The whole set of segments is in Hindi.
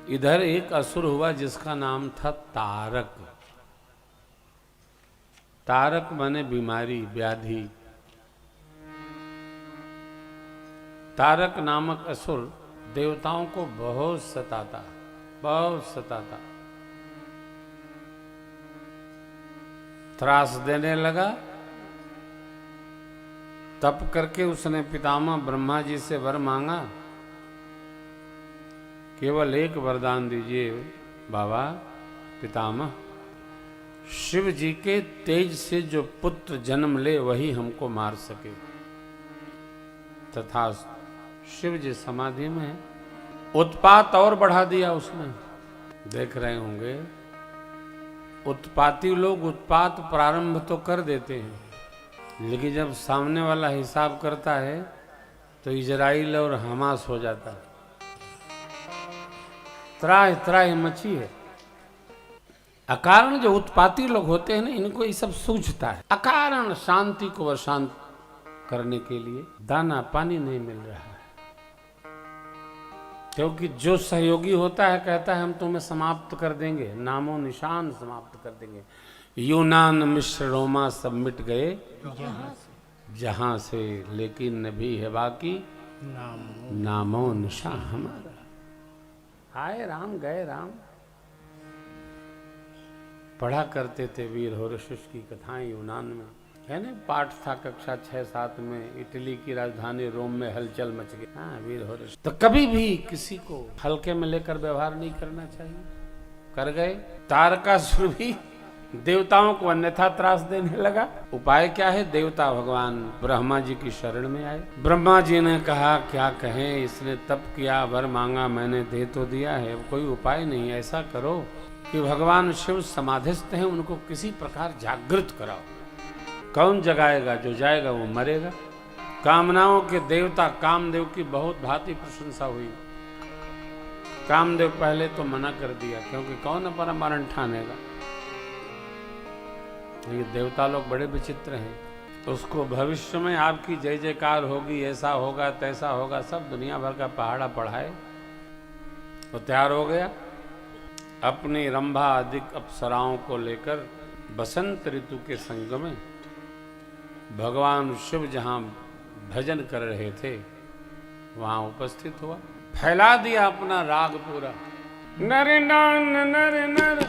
इधर एक असुर हुआ जिसका नाम था तारक। तारक माने बीमारी, व्याधि। तारक नामक असुर देवताओं को बहुत सताता, बहुत सताता, त्रास देने लगा। तप करके उसने पितामह ब्रह्मा जी से वर मांगा, केवल एक वरदान दीजिए बाबा पितामह, शिव जी के तेज से जो पुत्र जन्म ले वही हमको मार सके। तथा शिव जी समाधि में है। उत्पात और बढ़ा दिया उसने। देख रहे होंगे उत्पाती लोग उत्पात प्रारंभ तो कर देते हैं, लेकिन जब सामने वाला हिसाब करता है तो इजराइल और हमास हो जाता है। त्राह त्राह मची है। अकारण जो उत्पाती लोग होते हैं ना, इनको ये सब सूझता है। अकारण शांति को अशांत करने के लिए दाना पानी नहीं मिल रहा है, क्योंकि जो सहयोगी होता है कहता है हम तुम्हें समाप्त कर देंगे, नामो निशान समाप्त कर देंगे। यूनान मिश्र रोमा सब मिट गए जहां से, लेकिन नबी है बाकी नामो निशान हमारा। आए राम गए राम। पढ़ा करते थे वीर होरेशस की कथाएं यूनान में, है ना। पाठ था कक्षा 6-7 में। इटली की राजधानी रोम में हलचल मच गई। हाँ, वीर होरेशस। तो कभी भी किसी को हल्के में लेकर व्यवहार नहीं करना चाहिए। कर गए। तारकासुर भी देवताओं को अन्यथा त्रास देने लगा। उपाय क्या है? देवता भगवान ब्रह्मा जी की शरण में आए। ब्रह्मा जी ने कहा क्या कहें, इसने तप किया, वर मांगा, मैंने दे तो दिया है, कोई उपाय नहीं। ऐसा करो कि भगवान शिव समाधिस्थ हैं, उनको किसी प्रकार जागृत कराओ। कौन जगाएगा? जो जाएगा वो मरेगा। कामनाओं के देवता कामदेव की बहुत भांति प्रशंसा हुई। कामदेव पहले तो मना कर दिया, क्योंकि कौन अपना मरण ठानेगा। ये देवता लोग बड़े विचित्र हैं। उसको भविष्य में आपकी जय जयकार होगी, ऐसा होगा तैसा होगा, सब दुनिया भर का पहाड़ा पढ़ाए। वो तैयार हो गया। अपनी रंभा अधिक अप्सराओं को लेकर बसंत ऋतु के संग में भगवान शिव जहां भजन कर रहे थे वहां उपस्थित हुआ। फैला दिया अपना राग पूरा। नर नान नर नर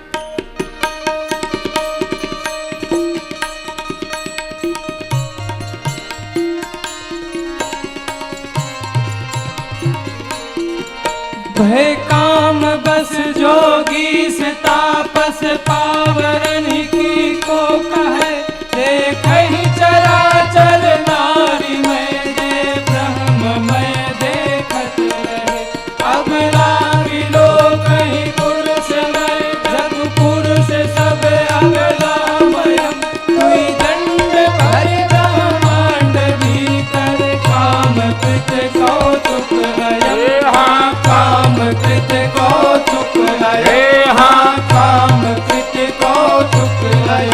भय काम बस जोगी से तापस पावरन की को कहे, देखहि चराचर नारी में दे ब्रह्म में देखत रहे। अब लागी लो कहीं पुरुष में जग पुरुष सब अगला मयम, कोई दंड भर ब्रह्मांड भी कर काम कृत कौतुक है। हाँ काम कृत कौतुक है। हाँ काम कृत कौतुक है।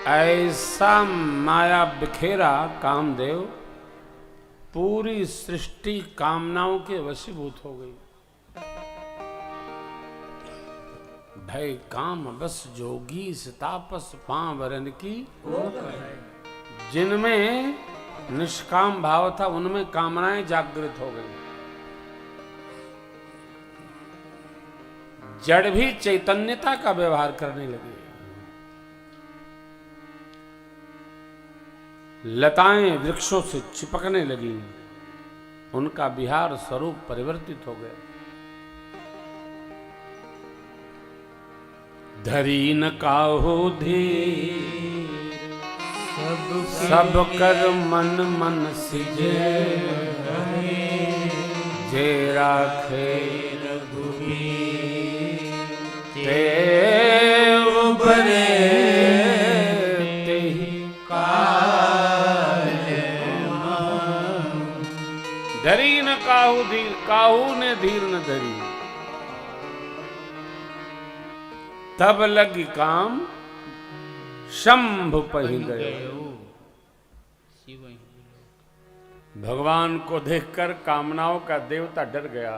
ऐसा माया बिखेरा कामदेव, पूरी सृष्टि कामनाओं के वशीभूत हो गई। भय काम बस जोगी तापस पावरन की, जिनमें निष्काम भाव था उनमें कामनाएं जागृत हो गई। जड़ भी चैतन्यता का व्यवहार करने लगे। लताएं वृक्षों से चिपकने लगी। उनका विहार स्वरूप परिवर्तित हो गया। धरी न काहू धीर सब कर मन मन सिजे, जे राखे रघुबीर ते उबरे तेहि काज मान। धरी न काहू धीर, काहू ने धीर न धरी। तब लगी काम शंभु पही गए। भगवान को देखकर कामनाओं का देवता डर गया।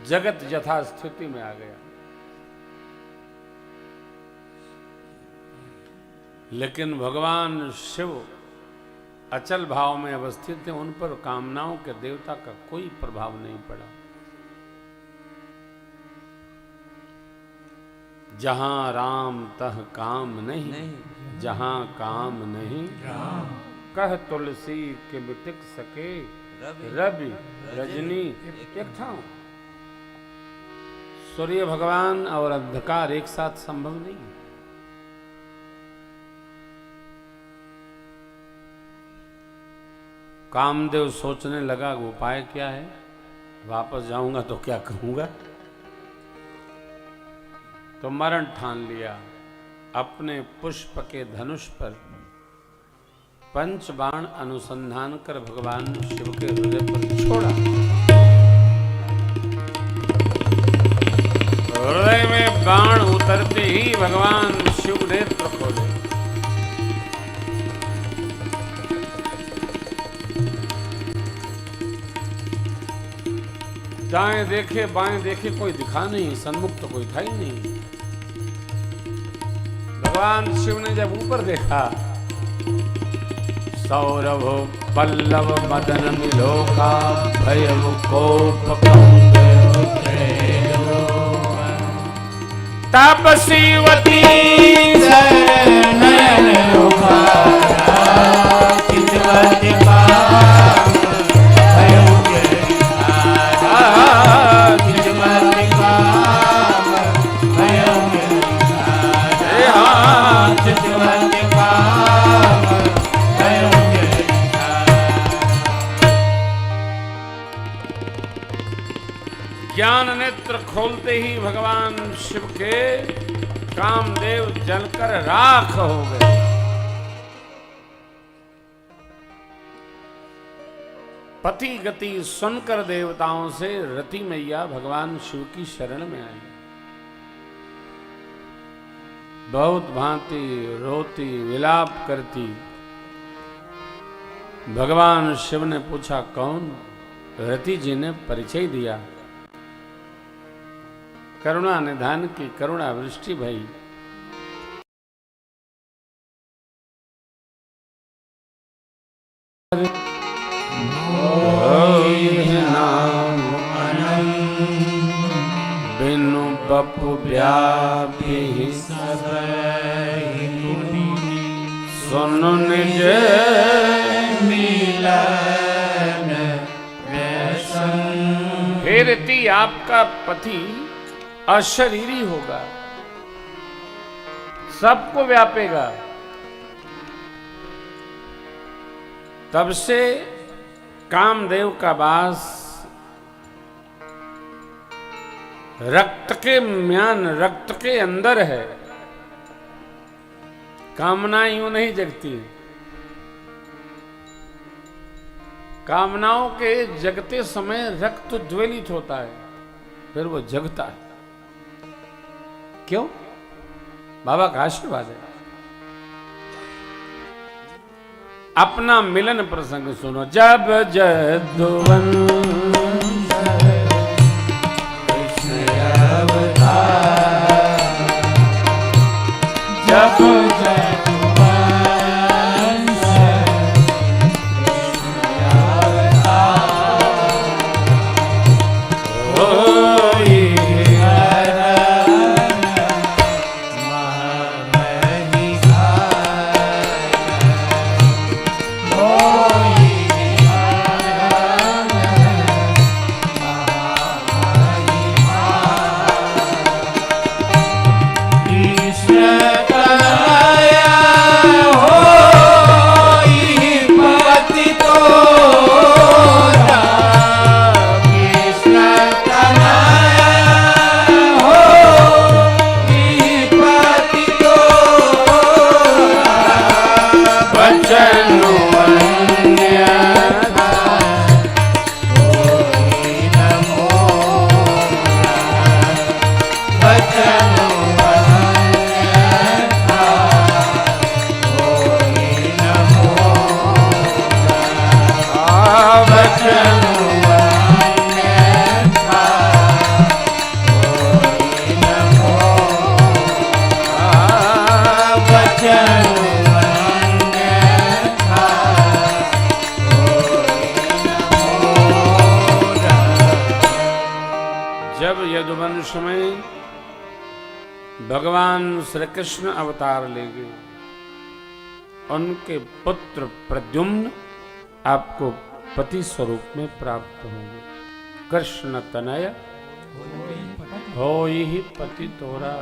जगत यथास्थिति में आ गया। लेकिन भगवान शिव अचल भाव में अवस्थित थे, उन पर कामनाओं के देवता का कोई प्रभाव नहीं पड़ा। जहां राम तह काम नहीं, जहां काम नहीं राम, कह तुलसी के बिटिक सके रवि रजनी एक था। सूर्य भगवान और अंधकार एक साथ संभव नहीं। कामदेव सोचने लगा उपाय क्या है, वापस जाऊंगा तो क्या कहूंगा, तो मरण ठान लिया। अपने पुष्प के धनुष पर 5 बाण अनुसंधान कर भगवान शिव के हृदय पर छोड़ा। हृदय में बाण उतरते ही भगवान शिव नेत्र खोले। दाएं देखे बाएं देखे, कोई दिखा नहीं, सन्मुख तो कोई था ही नहीं। भगवान शिव ने जब ऊपर देखा, सौरभ पल्लव मदन मिलोका भयव कोप तापसीवती नयन ज्ञान नेत्र खोलते ही भगवान शिव के कामदेव जलकर राख हो गए। पति गति सुनकर देवताओं से रति मैया भगवान शिव की शरण में आई। बहुत भांति रोती विलाप करती भगवान शिव ने पूछा, कौन? रति जी ने परिचय दिया। करुणा निधान की करुणा वृष्टि भई। नाम बिनु बपु व्यापी सुन निज मिलन। हे रति, आपका पति अशरीरी होगा, सबको व्यापेगा। तब से कामदेव का वास रक्त के म्यान, रक्त के अंदर है। कामनाएं यूं नहीं जगती। कामनाओं के जगते समय रक्त ज्वलित होता है, फिर वो जगता है। क्यों? बाबा का आशीर्वाद है। अपना मिलन प्रसंग सुनो। जब जदुवन कृष्ण अवतार, जब भगवान श्री कृष्ण अवतार लेंगे, उनके पुत्र प्रद्युम्न आपको पति स्वरूप में प्राप्त होंगे। कृष्ण तनय होई ही पति तोरा।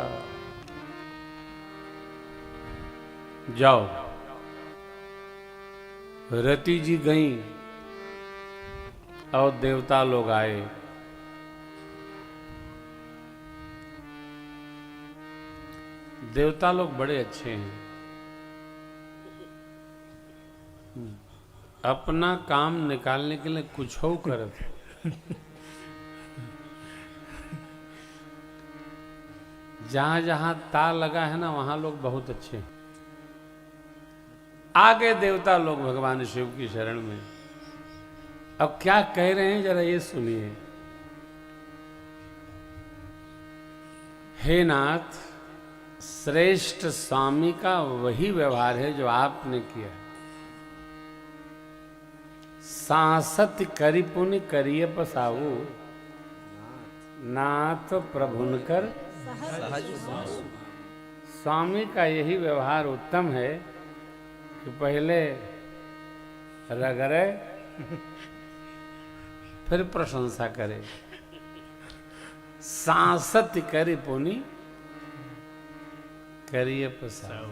जाओ। रति जी गई और देवता लोग आए। देवता लोग बड़े अच्छे हैं, अपना काम निकालने के लिए कुछ हो करते। जहां जहां तार लगा है ना, वहां लोग बहुत अच्छे हैं। आगे देवता लोग भगवान शिव की शरण में। अब क्या कह रहे हैं जरा ये सुनिए। हे नाथ, श्रेष्ठ स्वामी का वही व्यवहार है जो आपने किया। सांसत करी पुण्य करिए पसाऊ, नाथ प्रभुन कर स्वामी का यही व्यवहार उत्तम है कि पहले रगड़े फिर प्रशंसा करे। सांसत करी पुनि करिए पसाऊ।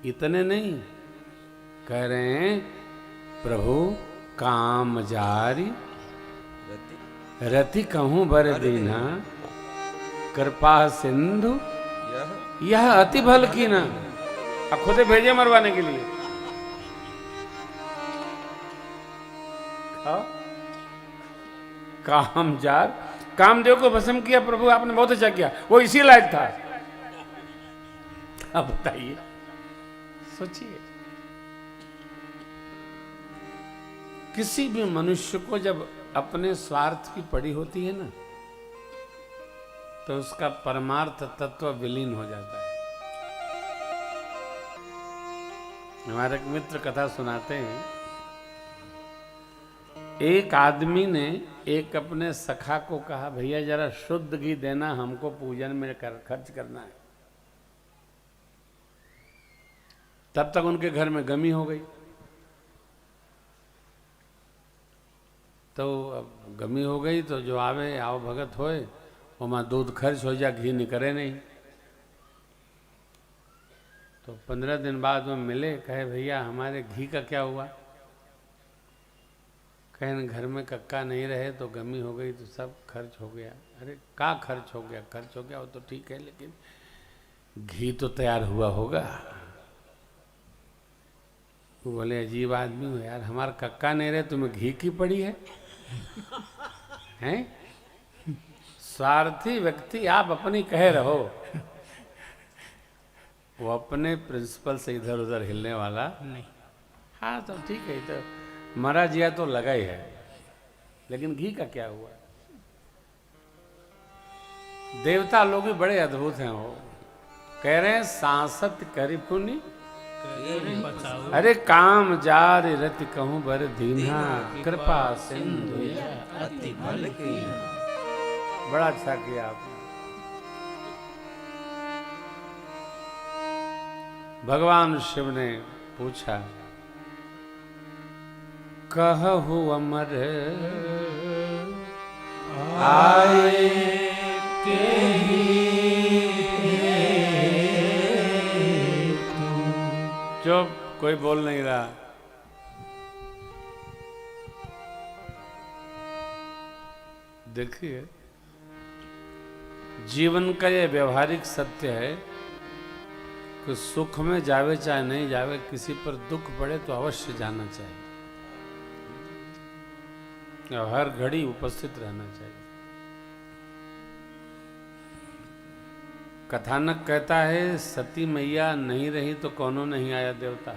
इतने नहीं कह रहे हैं, प्रभु काम जारी रति कहूं बर दीना, कृपा सिंधु यह अति भल की ना। अब खुदे भेजे मरवाने के लिए। कामजार, कामदेव को भस्म किया प्रभु आपने, बहुत अच्छा किया, वो इसी लायक था। अब बताइए, सोचिए, किसी भी मनुष्य को जब अपने स्वार्थ की पड़ी होती है ना, तो उसका परमार्थ तत्व विलीन हो जाता है। हमारे एक मित्र कथा सुनाते हैं, एक आदमी ने एक अपने सखा को कहा, भैया जरा शुद्ध घी देना, हमको पूजन में खर्च करना है। तब तक उनके घर में गमी हो गई। तो अब गमी हो गई तो जो आवे आओ भगत होए, वो मां दूध खर्च हो जा, घी निकले नहीं। तो 15 दिन बाद में मिले, कहे भैया हमारे घी का क्या हुआ? कहे घर में कक्का नहीं रहे तो गमी हो गई तो सब खर्च हो गया। अरे का खर्च हो गया? खर्च हो गया वो तो ठीक है, लेकिन घी तो तैयार हुआ होगा। वो बोले अजीब आदमी हो यार, हमारा कक्का नहीं रहे तुम्हें घी की पड़ी है? हैं? स्वार्थी व्यक्ति आप अपनी कहे रहो, वो अपने प्रिंसिपल से इधर उधर हिलने वाला नहीं। हाँ तो ठीक है, तो मरा जिया तो लगा ही है, लेकिन घी का क्या हुआ? देवता लोग भी बड़े अद्भुत हैं। वो कह रहे हैं सांसत करी पुनि, अरे काम जार रति कहूं बर दीना, कृपा सिंधु अति भल की। बड़ा अच्छा किया आपने। भगवान शिव ने पूछा, कहु अमर आए के चुप, कोई बोल नहीं रहा। देखिए, जीवन का यह व्यवहारिक सत्य है कि सुख में जावे चाहे नहीं जावे, किसी पर दुख पड़े तो अवश्य जाना चाहिए और हर घड़ी उपस्थित रहना चाहिए। कथानक कहता है, सती मैया नहीं रही तो कौनो नहीं आया देवता।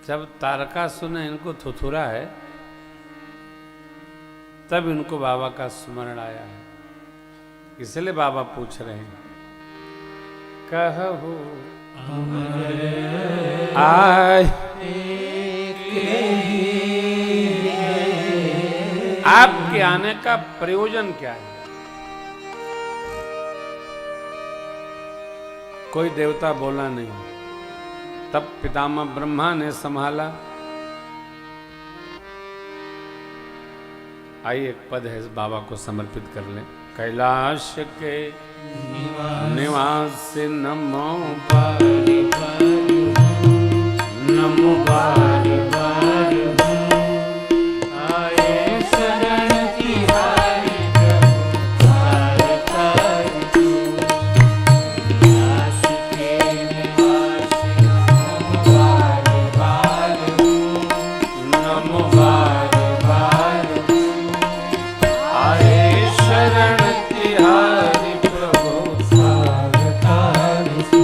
जब तारकासुर ने इनको थुथुरा है, तब इनको बाबा का स्मरण आया है। इसलिए बाबा पूछ रहे हैं, कहु आय आपके आने का प्रयोजन क्या है? कोई देवता बोला नहीं। तब पितामह ब्रह्मा ने संभाला। आइए एक पद है, इस बाबा को समर्पित कर लें। कैलाश के निवास नमो बारी बारी, नमो बारी बारी, आए शरण तिहारी प्रभु तारकारी तू। कैलाश के निवास नमो बारी बारी, नमो बारी बारी, आए शरण तिहारी प्रभु तारकारी तू।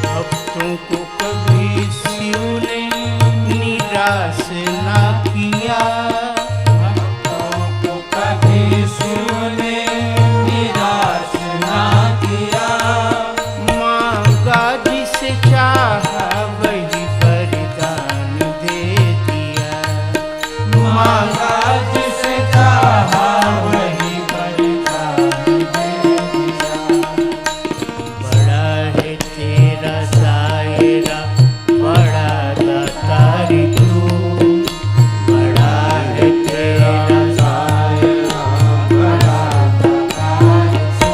भक्तों को कभी शिव ने निराश ना किया, भक्तों को कभी शिव ने निराश ना किया। मांगा जिसे चाहा वही वरदान दे दिया, मांगा जिसे चाहा वही वरदान दे दिया। बड़ा है तेरा दायरा बड़ा दातारी तू, बड़ा है तेरा दायरा बड़ा दातारी तू।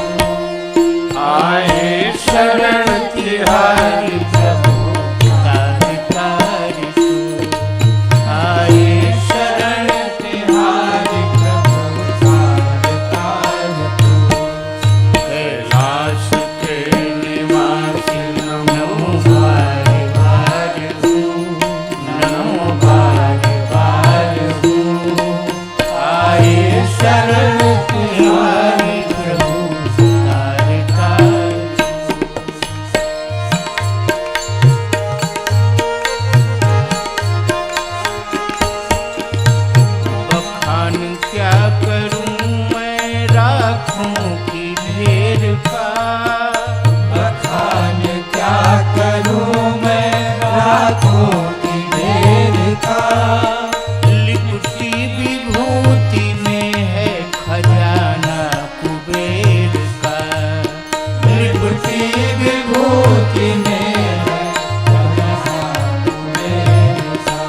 आए शरण तिहारी प्रभु तारकारी तू, आए शरण तिहारी प्रभु तारकारी तू। कैलाश के निवासी नमो बारी बारी नमो बारी बारी आए शरण तिहारी प्रभु तारकारी। बखान क्या करूं मैं राखों की ढेर का, बखान क्या करूं मैं रातों की ढेर का। लिपटी विभूति में है खजाना कुबेर का, लिपटी विभूति में है खजाना कुबेर का।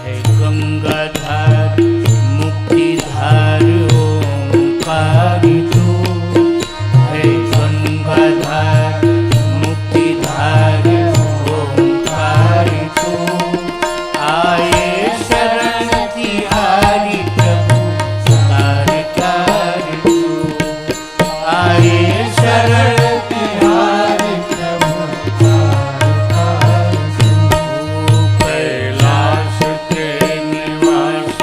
है गंगाधार मुक्तिधार ओंकारी तू, है गंगाधार मुक्तिधार ओंकारी तू। आए शरण तिहारी प्रभु तारकारी तू, आए शरण तिहारी प्रभु तारकारी तू। कैलाश के निवास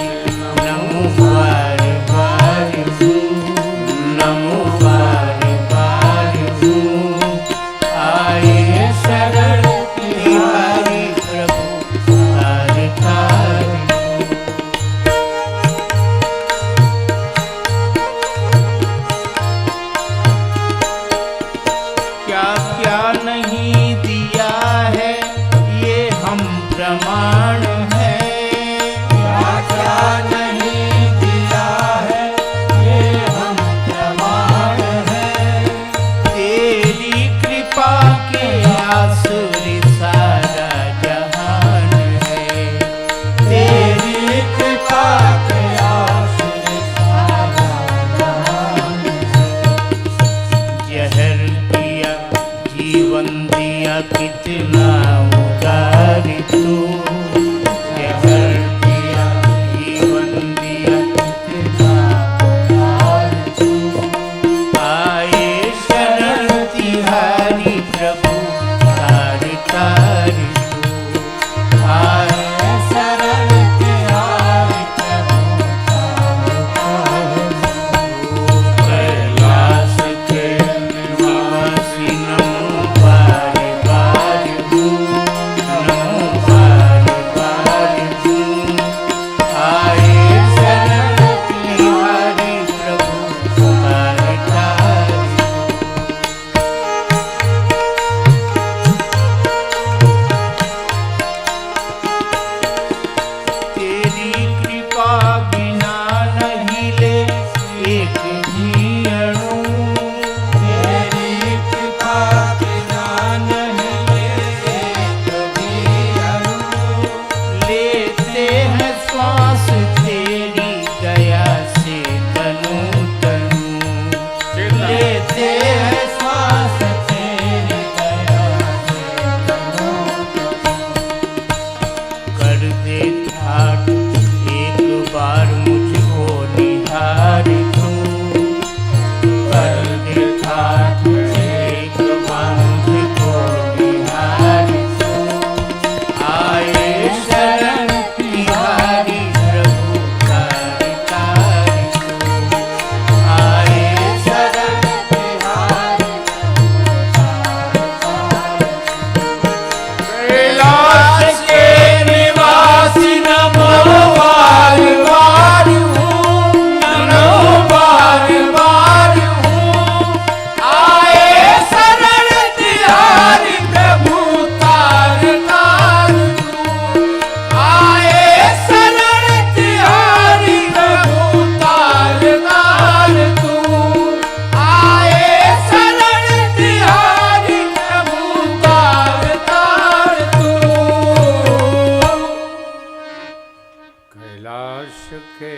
के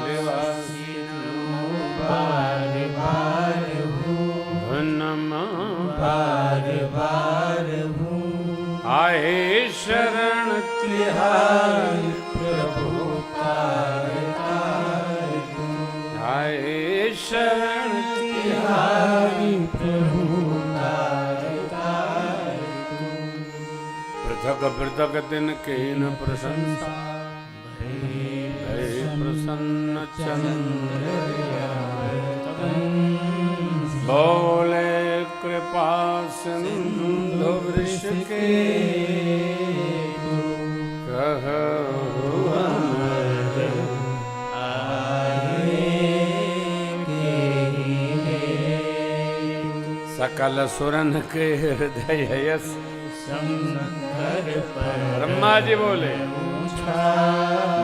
निवासी बार बार हूँ, धनमा बार बार हूँ, आए शरण तिहारी प्रभु तार तार हूँ, आए शरण तिहारी प्रभु तार तार हूँ। पृथक पृथक दिन कीन प्रशंसा भय प्रसन्न चंद्र बोले कृपा सिंधु वृष के कहु अमर सकल सुरन के हृदय यस शंकर पर ब्रह्मा जी बोले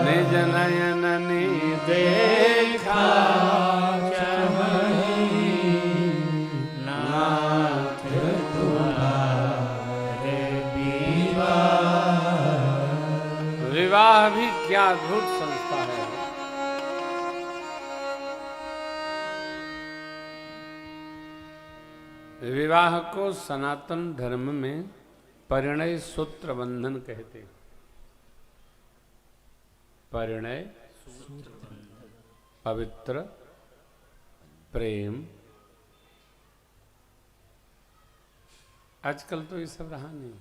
निज नयन नि देखा नाथ तुम्हारे विवाह भी क्या अद्भुत संस्था है। विवाह को सनातन धर्म में परिणय सूत्र बंधन कहते हैं। परिणय पवित्र प्रेम। आजकल तो ये सब रहा नहीं।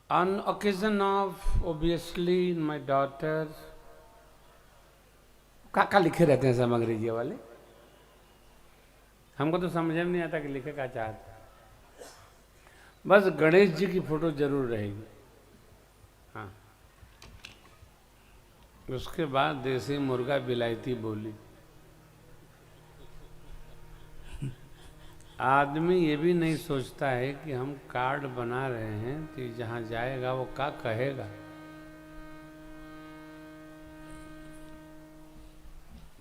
On occasion of obviously my daughter काका लिखे रहते हैं सब अंग्रेजी वाले, हमको तो समझ में नहीं आता कि लिखे क्या चाहते। बस गणेश जी की फोटो जरूर रहेगी, हाँ। उसके बाद देसी मुर्गा बिलायती बोली। आदमी ये भी नहीं सोचता है कि हम कार्ड बना रहे हैं तो जहाँ जाएगा वो क्या कहेगा।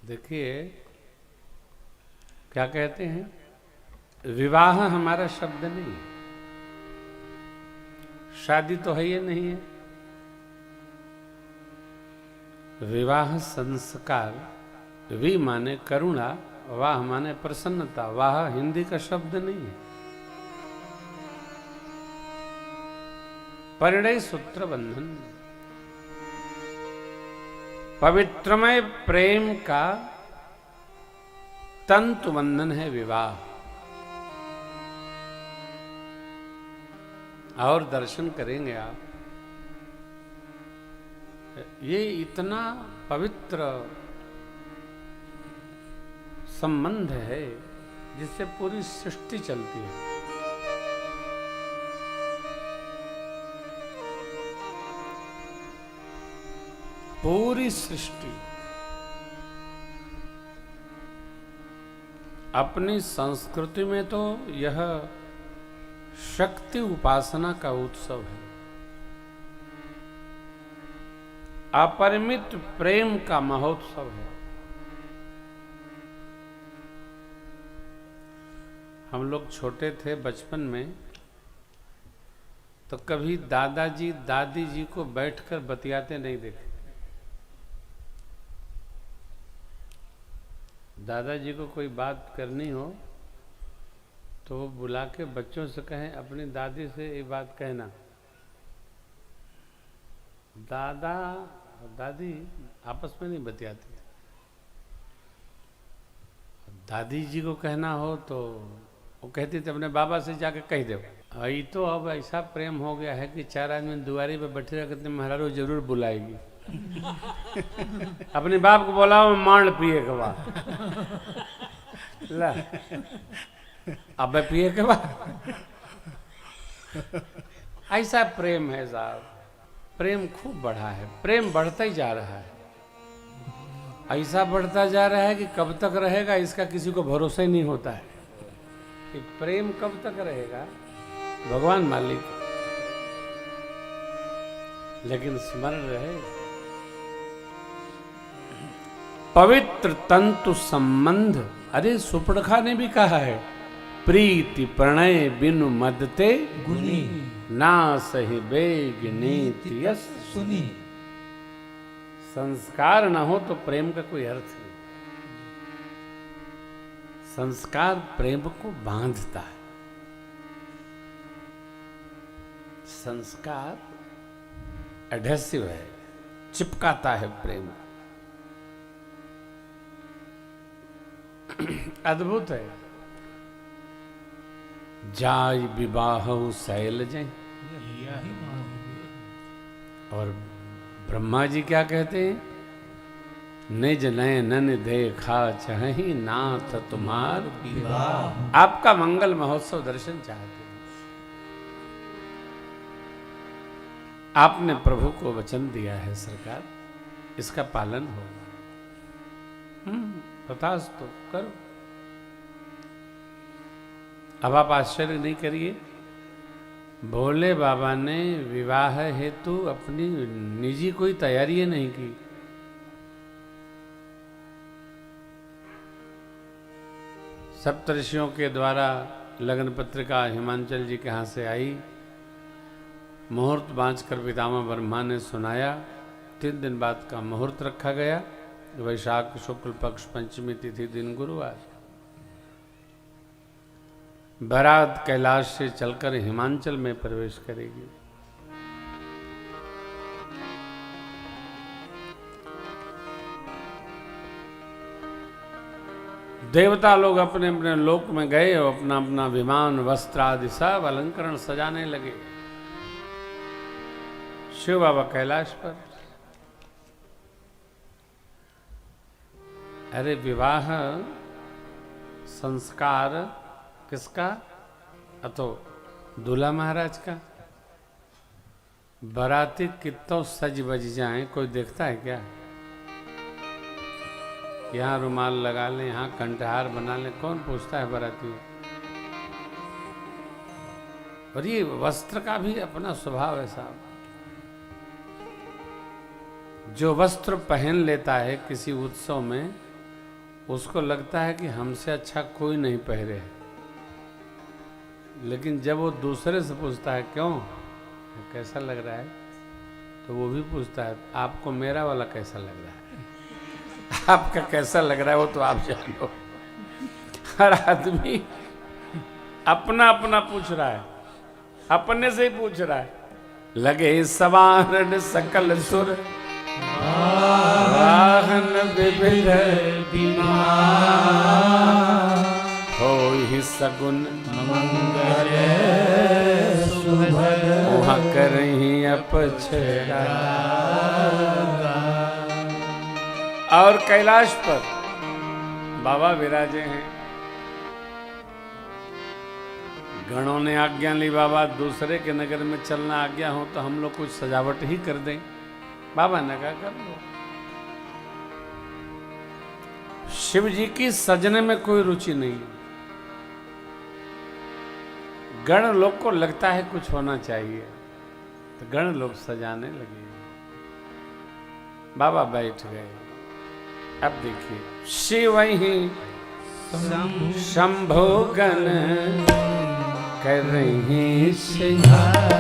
देखिए क्या कहते हैं, विवाह हमारा शब्द नहीं है, शादी तो है ये नहीं है। विवाह संस्कार, वि माने करुणा, वाह माने प्रसन्नता। वाह हिंदी का शब्द नहीं है। परिणय सूत्र बंधन, पवित्रमय प्रेम का तंतु बंधन है विवाह। और दर्शन करेंगे आप, ये इतना पवित्र संबंध है जिससे पूरी सृष्टि चलती है। पूरी सृष्टि अपनी संस्कृति में तो यह शक्ति उपासना का उत्सव है, अपरिमित प्रेम का महोत्सव है। हम लोग छोटे थे बचपन में तो कभी दादाजी दादी जी को बैठकर बतियाते नहीं देखे। दादाजी को कोई बात करनी हो तो वो बुला के बच्चों से कहें अपनी दादी से ये बात कहना। दादा और दादी आपस में नहीं बतियाते थे। दादी जी को कहना हो तो वो कहती थी अपने बाबा से जाके कह दो। ये तो अब ऐसा प्रेम हो गया है कि 4 आदमी दुआरी पे बैठे रह कहते महाराज जरूर बुलाएगी। अपने बाप को बुलाओ मांड पिए के बाद ला अब पिए के बाद। ऐसा प्रेम है साहब, प्रेम खूब बढ़ा है, प्रेम बढ़ता ही जा रहा है। ऐसा बढ़ता जा रहा है कि कब तक रहेगा इसका किसी को भरोसा ही नहीं होता है कि प्रेम कब तक रहेगा, भगवान मालिक। लेकिन स्मरण रहे पवित्र तंतु संबंध। अरे सुपड़खा ने भी कहा है, प्रीति प्रणय बिनु मदते गुनी ना सही बेग नीति यस सुनी। संस्कार ना हो तो प्रेम का कोई अर्थ नहीं। संस्कार प्रेम को बांधता है। संस्कार एडहेसिव है, चिपकाता है प्रेम। अद्भुत है। जाय विवाह शैल जय, और ब्रह्मा जी क्या कहते हैं? निज नयनन देखा चाहि नाथ तुम्हार विवाह। आपका मंगल महोत्सव दर्शन चाहते हैं। आपने प्रभु को वचन दिया है सरकार, इसका पालन होगा। तथास्तु करो। अब आप आश्चर्य नहीं करिए, भोले बाबा ने विवाह हेतु अपनी निजी कोई तैयारी नहीं की। सप्तऋषियों के द्वारा लगन पत्रिका हिमांचल जी के यहाँ से आई। मुहूर्त बांधकर पितामह ब्रह्मा ने सुनाया। 3 दिन बाद का मुहूर्त रखा गया। वैशाख शुक्ल पक्ष पंचमी तिथि दिन गुरुवार। बारात कैलाश से चलकर हिमांचल में प्रवेश करेगी। देवता लोग अपने अपने लोक में गए और अपना अपना विमान वस्त्र आदि सब अलंकरण सजाने लगे। शिव बाबा कैलाश पर। अरे विवाह संस्कार किसका? अतो दूल्हा महाराज का। बाराती कितो सज बज जाए, कोई देखता है क्या? यहाँ रुमाल लगा लें, यहाँ कंठहार बना लें, कौन पूछता है बाराती? और ये वस्त्र का भी अपना स्वभाव है साहब। जो वस्त्र पहन लेता है किसी उत्सव में, उसको लगता है कि हमसे अच्छा कोई नहीं पहने। लेकिन जब वो दूसरे से पूछता है क्यों, कैसा लग रहा है, तो वो भी पूछता है आपको मेरा वाला कैसा लग रहा है। आपका कैसा लग रहा है वो तो आप जानो। हर आदमी अपना अपना पूछ रहा है, अपने से ही पूछ रहा है। लगे सवारन सकल सुर, वाहन विविध होहि सगुन मंगल सुभग वहाँ करही अपछड़ा। और कैलाश पर बाबा विराजे हैं। गणों ने आज्ञा ली, बाबा दूसरे के नगर में चलना आज्ञा हो तो हम लोग कुछ सजावट ही कर दें। बाबा ने कहा कर लो। शिव जी की सजने में कोई रुचि नहीं। गण लोग को लगता है कुछ होना चाहिए, तो गण लोग सजाने लगे। बाबा बैठ गए। अब देखिए, शिव ही शंभो गण कर रही सिंगार।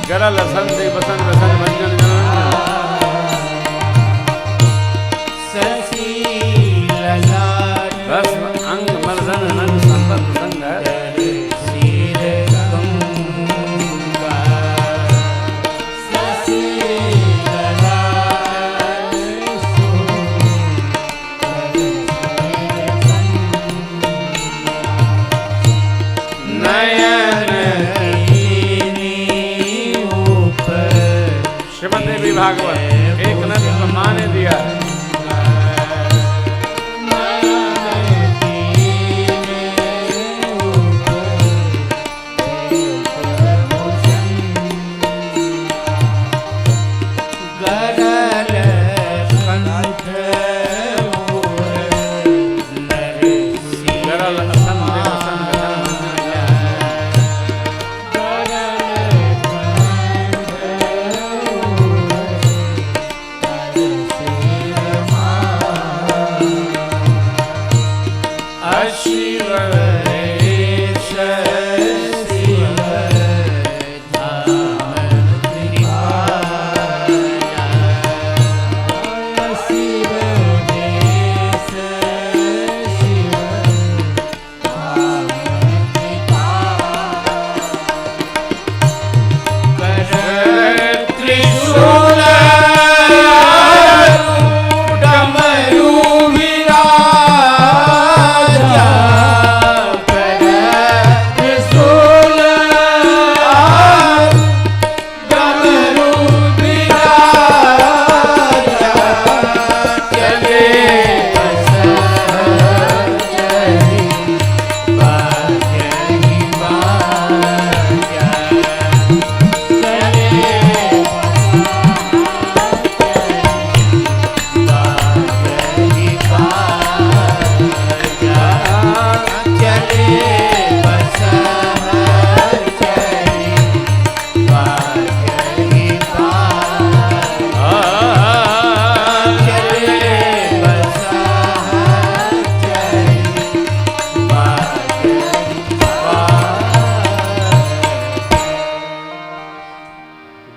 गरल संधि बसन बसन भंजन भस्म अंग मर्दन नन संपत संग भागवत एक नदी को माँ ने दिया।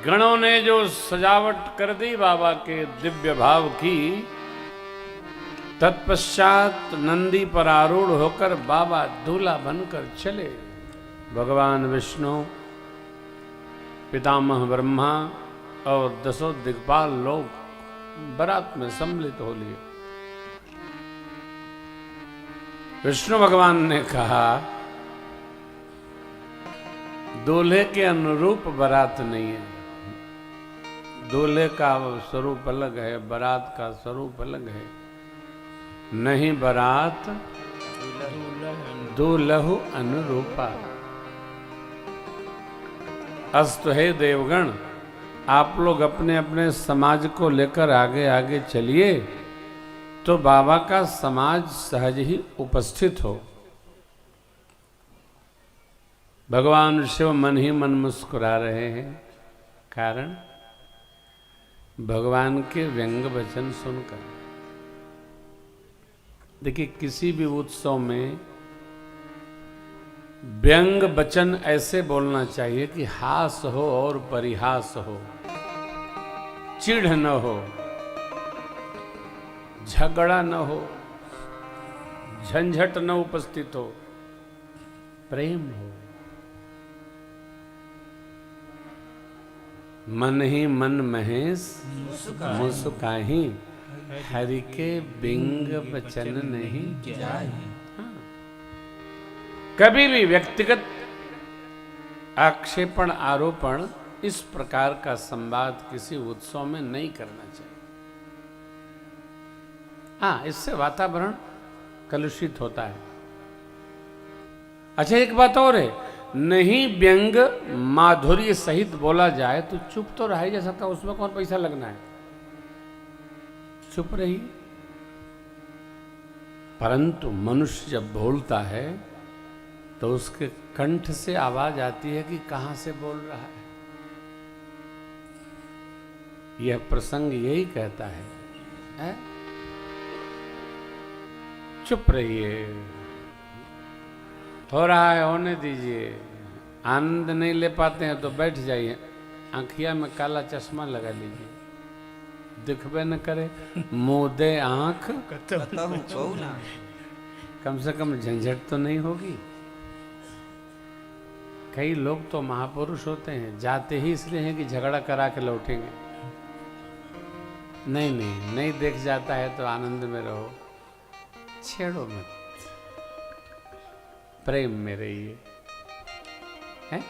गणों ने जो सजावट कर दी बाबा के दिव्य भाव की, तत्पश्चात नंदी पर आरूढ़ होकर बाबा दूल्हा बनकर चले। भगवान विष्णु, पितामह ब्रह्मा और दसों दिक्पाल लोग बारात में सम्मिलित हो लिए। विष्णु भगवान ने कहा, दूल्हे के अनुरूप बारात नहीं है। दूल्हे का स्वरूप अलग है, बारात का स्वरूप अलग है। नहीं बारात दूल्हु अनुरूपा। अस्तु हे देवगण, आप लोग अपने अपने समाज को लेकर आगे आगे चलिए, तो बाबा का समाज सहज ही उपस्थित हो। भगवान शिव मन ही मन मुस्कुरा रहे हैं। कारण भगवान के व्यंग वचन सुनकर। देखिए, किसी भी उत्सव में व्यंग वचन ऐसे बोलना चाहिए कि हास हो और परिहास हो, चिढ़ न हो, झगड़ा न हो, झंझट न उपस्थित हो, प्रेम हो। मन ही मन महेश मुस्काही, हरि के बिंग वचन नहीं जाए। हाँ। कभी भी व्यक्तिगत आक्षेपण आरोपण इस प्रकार का संवाद किसी उत्सव में नहीं करना चाहिए। हाँ, इससे वातावरण कलुषित होता है। अच्छा, एक बात और है, नहीं व्यंग माधुर्य सहित बोला जाए तो चुप तो रह ही जा सकता, उसमें कौन पैसा लगना है, चुप रही। परंतु मनुष्य जब बोलता है तो उसके कंठ से आवाज आती है कि कहां से बोल रहा है। यह प्रसंग यही कहता है? चुप रहिए, हो रहा है होने दीजिए। आनंद नहीं ले पाते हैं तो बैठ जाइए, आंखिया में काला चश्मा लगा लीजिए, दिखबे न करे, मोदे आंख, कम से कम झंझट तो नहीं होगी। कई लोग तो महापुरुष होते हैं, जाते ही इसलिए हैं कि झगड़ा करा के लौटेंगे। नहीं देख जाता है तो आनंद में रहो, छेड़ो मत, प्रेम में रहिए, हैं?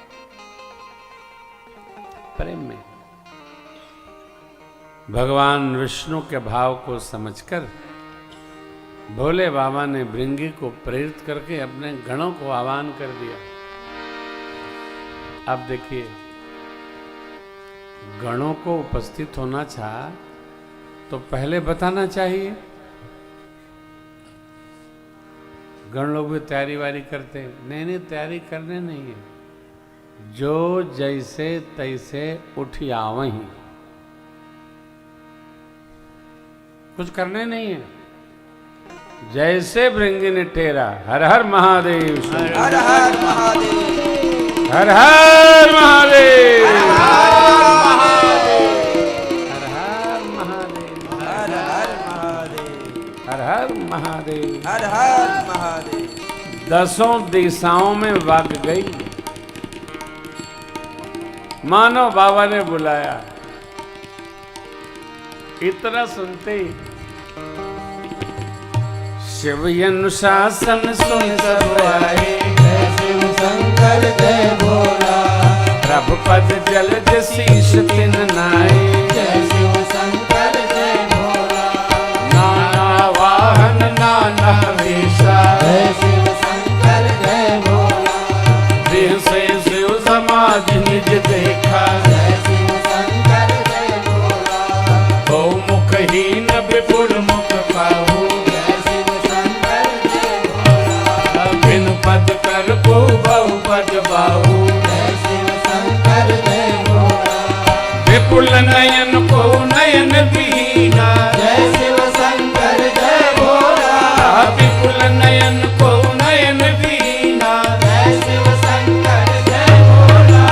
प्रेम में। भगवान विष्णु के भाव को समझकर भोले बाबा ने भृंगी को प्रेरित करके अपने गणों को आह्वान कर दिया। अब देखिए, गणों को उपस्थित होना चाहा तो पहले बताना चाहिए। गण लोग भी तैयारी वारी करते हैं। नहीं, तैयारी करने नहीं है, जो जैसे तैसे उठ आवहीं, कुछ करने नहीं है। जैसे भृंगी ने टेरा, हर हर महादेव, हर हर महादेव, हर हर महादेव, हर हर महादेव, हर हर महादेव, हर हर महादेव, हर हर महादेव। 10 दिशाओं में वाग गई। मानो बाबा ने बुलाया। इतना सुनते ही शिव अनुशासन सुन सब आए। जय शिव शंकर जय भोला, प्रभु पद जलद शीश तिन नाए। जय शिव शंकर जय भोला, नाना वाहन नाना वेशा। जय शिव शंकर जय भोला, देह से शिव समाधि निज देखा। जय शिव शंकर जय भोला, बहुमुखहीन विपुल मुख पाहु। जय शिव शंकर जय भोला, बिन पद कर को बहु पद बाहु। जय शिव शंकर जय भोला, विपुल नयन को नयन दीना। जय शिव शंकर जय भोला, विपुल नयन को नयन दीना। जय शिव शंकर जय भोला,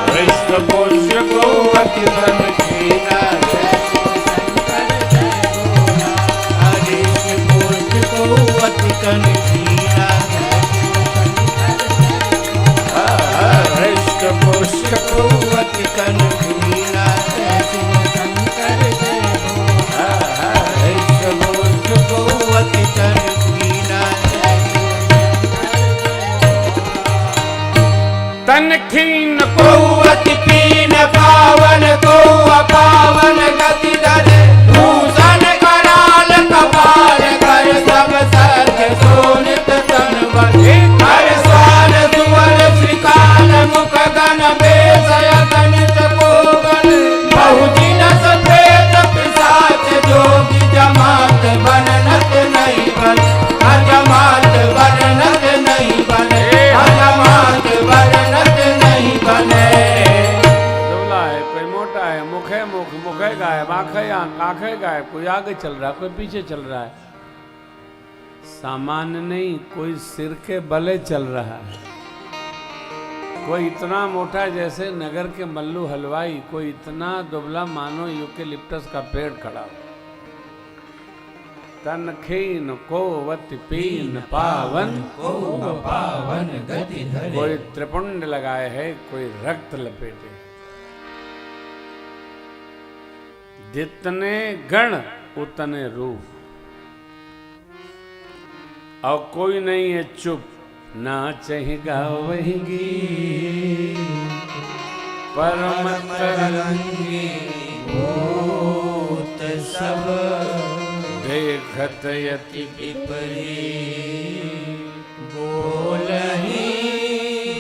कृष्ण पुष्य को अति धन कीना। जय शिव शंकर जय भोला, हरे पुष्य को अति कन कीना। कृष्ण पुष्य को अति कन कीना। जय शिव शंकर जय भोला, कृष्ण पुष्य को अति कन कीना। तन खीन को अति पीन पावन को अपावन गति धरे। भूषण कराल कपाल कर सब सत्य सोनित तन बने। हर स्वार सुवर श्रीकाल मुख गण बेसय गणित कोगन। बहुदिन सप्रेत पिशाच जोगी जमात बननत नहीं बन। अजमात बननत नहीं बने, अजमात बननत नहीं बने। दुबला है, कोई मोटा है, मुखे मुख, मुखे गायब, आंखें आंख, आंखें गायब। कोई आगे चल रहा है, कोई पीछे चल रहा है। सामान्य नहीं, कोई सिर के बले चल रहा है। कोई इतना मोटा जैसे नगर के मल्लू हलवाई, कोई इतना दुबला मानो यूकेलिप्टस का पेड़ खड़ा हो। तन खीन कोवत पीन पावन को पावन गति धरे। कोई त्रिपुंड लगाए है, कोई रक्त लपेटे। जितने गण उतने रूप, और कोई नहीं है चुप। नाचेगा वही परम तरंगी भूत सब देखत यति विपरीत। बोलहि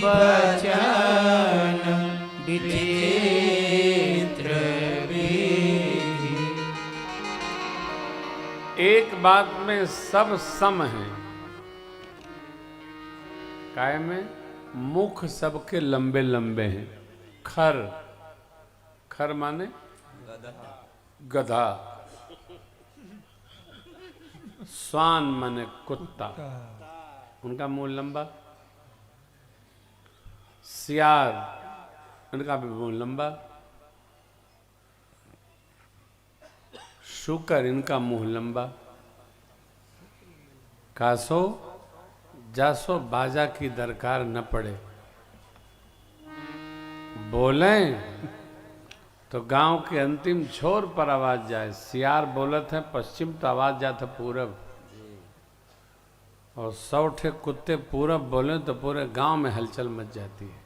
बचन विचित्र विधि। एक बात में सब सम है। काय में मुख सबके लंबे लंबे हैं। खर, खर माने गधा। स्वान माने कुत्ता, उनका मुंह लंबा। सियार, उनका भी मुंह लंबा। शुकर, इनका मुंह लंबा। कासो जासो बाजा की दरकार न पड़े। बोलें तो गांव के अंतिम छोर पर आवाज जाए। सियार बोलत है पश्चिम तो आवाज जाता पूरब, और 100 ठे कुत्ते पूरब बोले तो पूरे गांव में हलचल मच जाती है।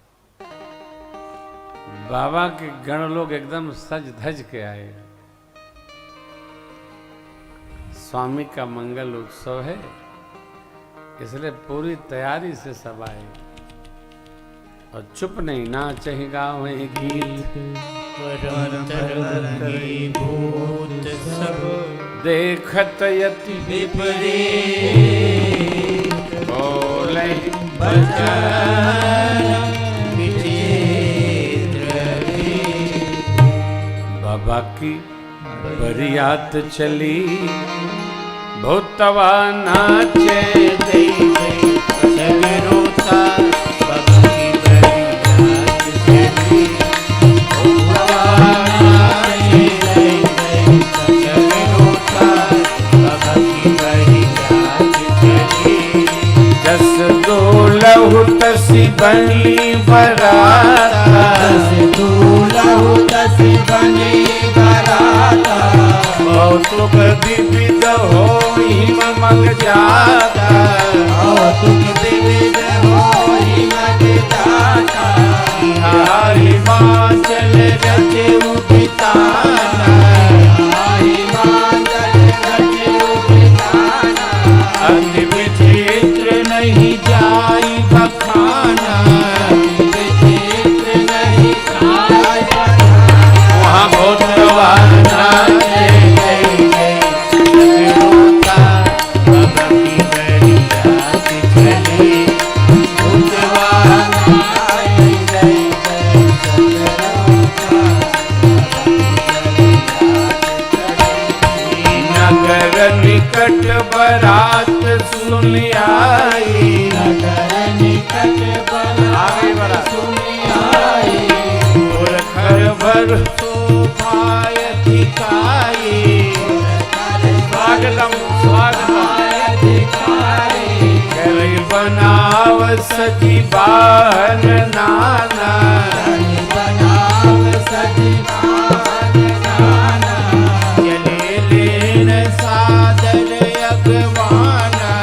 बाबा के गण लोग एकदम सज धज के आए। स्वामी का मंगल उत्सव है, इसलिए पूरी तैयारी से सब आए और चुप नहीं, नाच ही गाँव गीत भूत सब देखत यति विपरीत बोले भजन विचित्र बाबा की बरियात चली, भूतवा नाचे दे सगरोता बाबा की बरियात चली, भूतवा नाचे दे सगरोता बाबा की बरियात चली। जस दूलहु तसी बनी बराता, दस दूलहु दस बने बराता, कौतुक विविध होई मग जाता, कौतुक विविध होई मग जाता, हिमाचल रचे उदिताना, हिमाचल रचे उदिताना, अति विचित्र नहीं जाई बखाना, विचित्र नहीं जाय बखाना। वहाँ भूतवा नाचे सगरोता बाबा की बरियात चली, भूतवा नाचे सगरोता नगर निकट बरात सुन आई, नगर निकट बरात सुनी आई, पुरखर भर शोभाय अधिकाई, स्वागतम स्वागतम अधिकारी, करई बनाव सजी बाहन नाना, बनाव सजीवान नाना, चले लेन सादर अगवाना,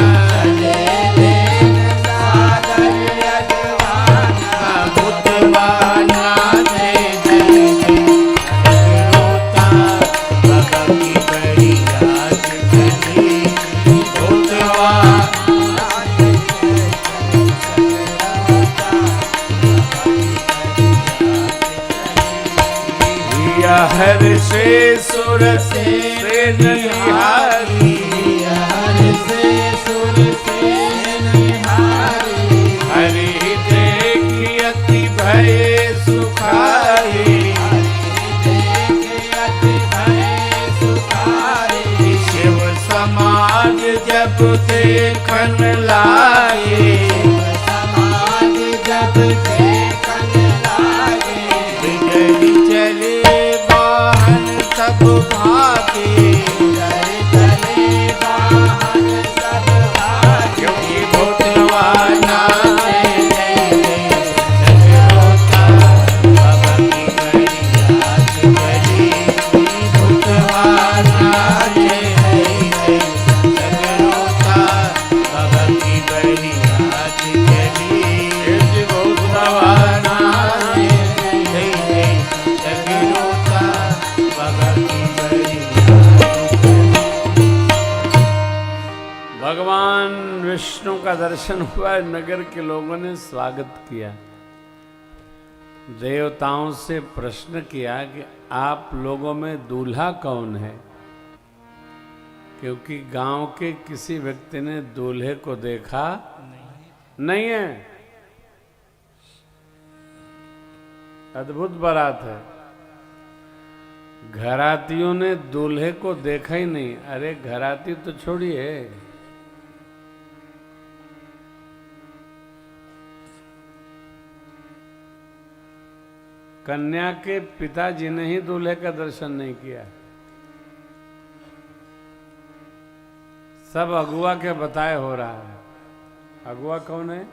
चले लेन सादर अगवाना, भूतवा नाचे सगरोता बाबा की बरियात चली, भूतवा हर से सुर से निहारी, हर से सुर से निहारी, हरि देखी अति भय सुखारी, देख अति भय सुखारी, शिव समाज जब देखन लाए, समाज जब देखन लागे, बिगड़ी चले वाहन सब भागे, चले वाहन सब भागे, क्योंकि भूतवा नाचे सगरोता बाबा की बरियात चली, भूतवा नाचे सगरोता बाबा की बरियात चली, भूतवा नाचे सगरोता बाबा की बरियात। भगवान विष्णु का दर्शन हुआ, नगर के लोगों ने स्वागत किया, देवताओं से प्रश्न किया कि आप लोगों में दूल्हा कौन है, क्योंकि गांव के किसी व्यक्ति ने दूल्हे को देखा नहीं है। अद्भुत बारात है, घरातियों ने दूल्हे को देखा ही नहीं। अरे घराती तो छोड़िए, कन्या के पिताजी ने ही दूल्हे का दर्शन नहीं किया। सब अगुआ के बताए हो रहा है। अगुआ कौन है?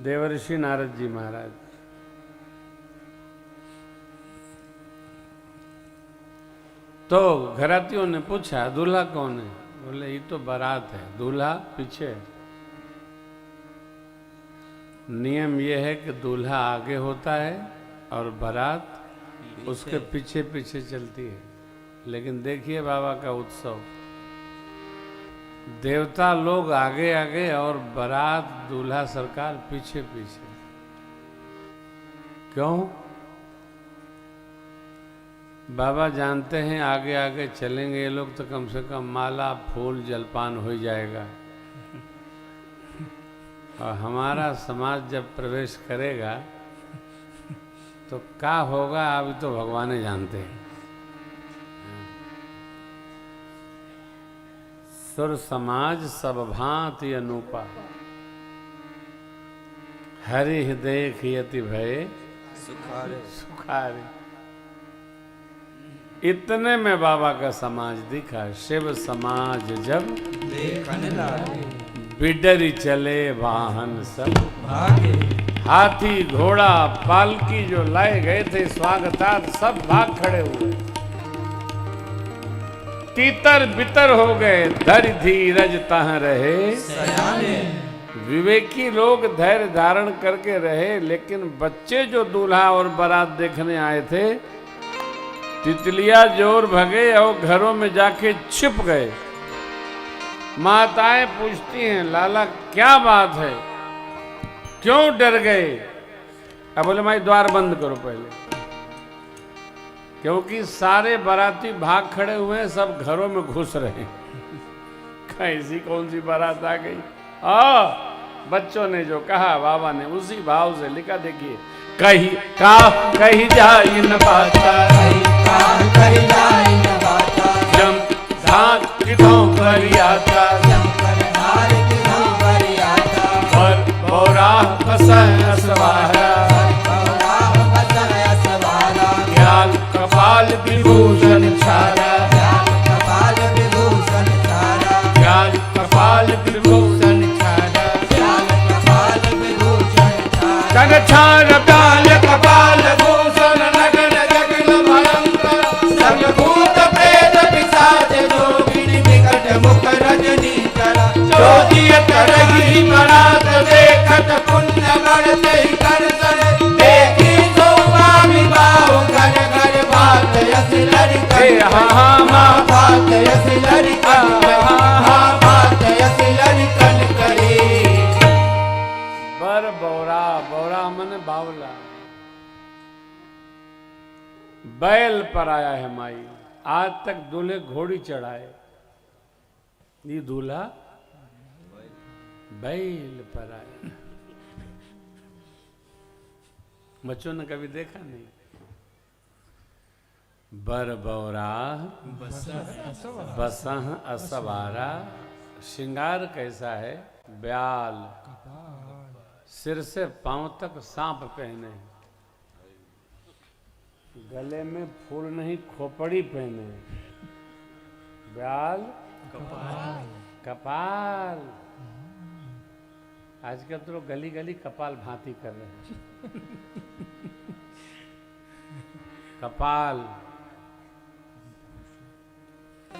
देवर्षि नारद जी महाराज। तो घरातियों ने पूछा दूल्हा कौन है? बोले ये तो बारात है, दूल्हा पीछे है। नियम यह है कि दूल्हा आगे होता है और बारात उसके पीछे पीछे चलती है, लेकिन देखिए बाबा का उत्सव, देवता लोग आगे आगे और बारात दूल्हा सरकार पीछे पीछे। क्यों? बाबा जानते हैं आगे आगे चलेंगे ये लोग तो कम से कम माला फूल जलपान हो जाएगा, और हमारा समाज जब प्रवेश करेगा तो क्या होगा अभी तो भगवान ही जानते हैं। सुर समाज सब भांति अनूपा, हरि देख यति भय सुखारे। इतने में बाबा का समाज दिखा। शिव समाज जब देखने लागे, बिडरी चले वाहन सब भागे, हाथी घोड़ा पालकी जो लाए गए थे स्वागतार्थ सब भाग खड़े हुए, तीतर बितर हो गए, धैर्य धीरज तह रहे सयाने, विवेकी लोग धैर्य धारण करके रहे। लेकिन बच्चे जो दूल्हा और बारात देखने आए थे, तितलिया जोर भगे और घरों में जाके छिप गए। माताएं पूछती हैं, लाला क्या बात है, क्यों डर गए? अब बोले माई द्वार बंद करो पहले, क्योंकि सारे बाराती भाग खड़े हुए हैं, सब घरों में घुस रहे हैं। कैसी कौन सी बारात आ गई? बच्चों ने जो कहा बाबा ने उसी भाव से लिखा। देखिए, कही जाई न पाता, कही जाई न बाता, जम धात किधों परियाता, धार किधों परियाता, और बोरा फसह सवारा, ज्ञान कपाल विभूषण छारा, कपाल विभूषण छारा, ज्ञान कपाल विभूषण छारा, कपाल विभूषण छारा, तन छार प्याल कपाल भूषण नगन जगन भयंकर, सर्वभूत प्रेत पिशाच जोगिनी विकट मुख रजनी करा, जो दिय तरही बरात देखत पुण्य बढ़ते करतन, देखी शोभा विवाह घर घर बात यस लड़कन, बात यस लड़कन, बात यस लड़कन करे। बर बौरा, बौरा मन बावला, बैल पर आया है माई। आज तक दूल्हे घोड़ी चढ़ाए, ये दूल्हा बैल पर आया। बच्चों ने कभी देखा नहीं। बर बौरा बसह असवारा, श्रृंगार कैसा है? ब्याल, सिर से पांव तक सांप पहने, गले में फूल नहीं खोपड़ी पहने, ब्याल कपाल। आजकल तो गली गली कपाल भांति कर रहे हैं। कपाल,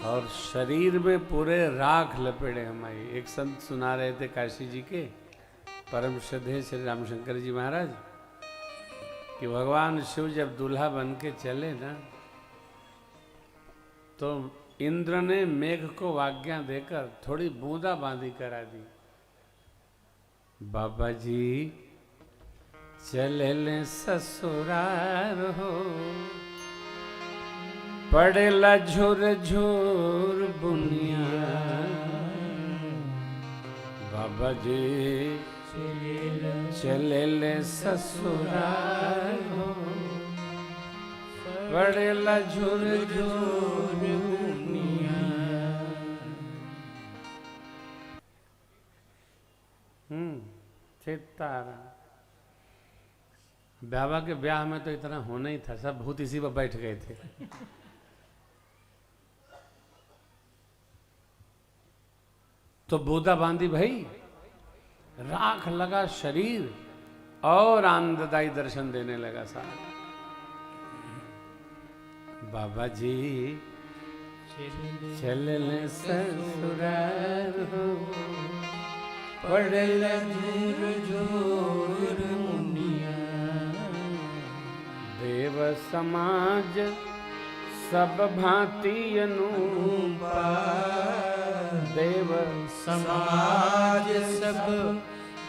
और शरीर में पूरे राख लपेटे हमारी। एक संत सुना रहे थे काशी जी के परम श्रद्धेय श्री रामशंकर जी महाराज कि भगवान शिव जब दूल्हा बन के चले ना, तो इंद्र ने मेघ को आज्ञा देकर थोड़ी बूंदा बांदी करा दी। बाबा जी चले ले ससुरार हो, पड़ेला झुर झुर बुनिया। बाबा जी चले ले ससुरार हो, पड़ेला झुर झुर बुनिया। सितारा। बाबा के ब्याह में तो इतना होना ही था, सब भूत इसी पर बैठ गए थे। तो बूदा बांधी भाई, राख लगा शरीर और आनंददायी दर्शन देने लगा सारा। बाबा जी चले ससुराल हो, पड़ेला झूर झूर मुनिया। देव समाज सब भांति अनूपा देव समाज सब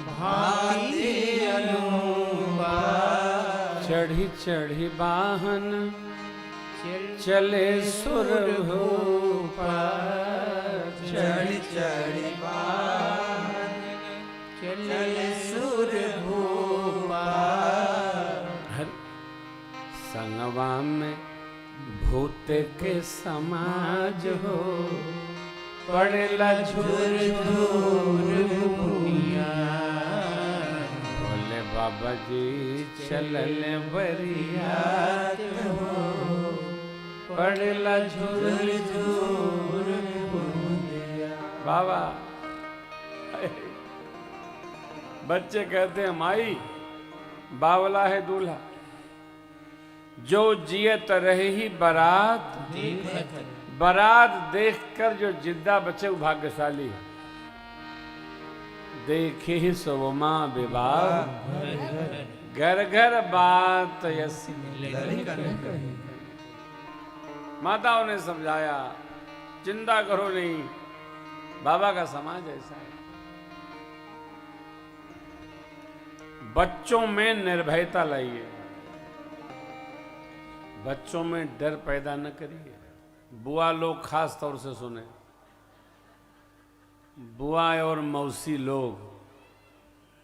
भांति अनूपा चढ़ी चढ़ी वाहन चले सुर भूपा चढ़ी चढ़ी वाहन चले सुर भूपा संगवा में भूत के समाज हो पड़ेला झूर झूर भूमिया बोले बाबा जी चलल बरियात हो पड़ेला झूर झूर भूमिया। बाबा बच्चे कहते हैं माई बावला है दूल्हा जो जियत रहे ही बारात बारात देखकर जो जिद्दा बचे वो भाग्यशाली है। देखे ही सोमा विवाह घर घर बात यसी माताओं ने समझाया चिंता करो नहीं, बाबा का समाज ऐसा है। बच्चों में निर्भयता लाइए, बच्चों में डर पैदा न करिए। बुआ लोग खास तौर से सुने, बुआ और मौसी लोग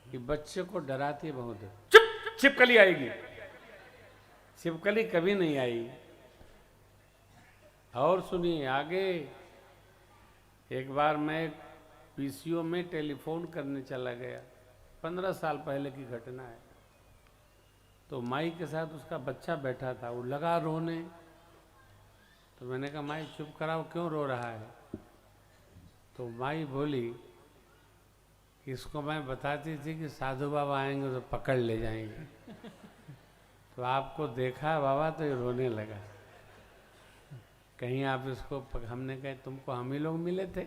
ये बच्चे को डराती बहुत है। चुप, छिपकली आएगी। छिपकली कभी नहीं आई। और सुनिए आगे, एक बार मैं पीसीओ में टेलीफोन करने चला गया, 15 साल पहले की घटना है। तो माई के साथ उसका बच्चा बैठा था, वो लगा रोने। तो मैंने कहा माई चुप कराओ, क्यों रो रहा है? तो माई बोली इसको मैं बताती थी कि साधु बाबा आएंगे तो पकड़ ले जाएंगे। तो आपको देखा बाबा तो ये रोने लगा। कहीं आप इसको हमने कहा तुमको हम ही लोग मिले थे।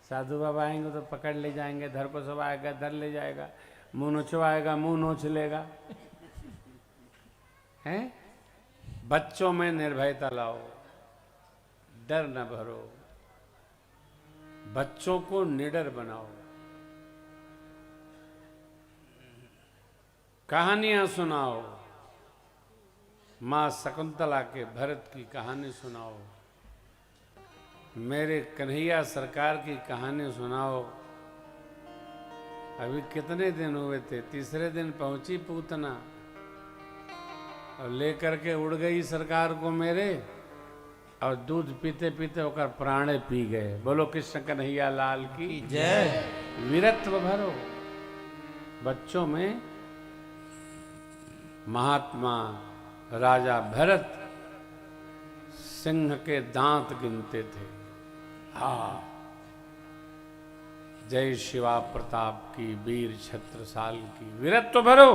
साधु बाबा आएंगे तो पकड़ ले जाएंगे, धर को सब आएगा धर ले जाएगा, मुंह नोचवाएगा मुंह नोच लेगा। हैं? बच्चों में निर्भयता लाओ, डर न भरो, बच्चों को निडर बनाओ। कहानियां सुनाओ, मां शकुंतला के भरत की कहानी सुनाओ, मेरे कन्हैया सरकार की कहानी सुनाओ। अभी कितने दिन हुए थे, तीसरे दिन पहुंची पूतना और लेकर के उड़ गई सरकार को मेरे, और दूध पीते पीते होकर प्राणे पी गए। बोलो कृष्ण कन्हैया लाल की जय। वीरत्व भरो बच्चों में। महात्मा राजा भरत सिंह के दांत गिनते थे। हाँ, जय शिवा प्रताप की, वीर छत्रसाल की। वीरत्व भरो।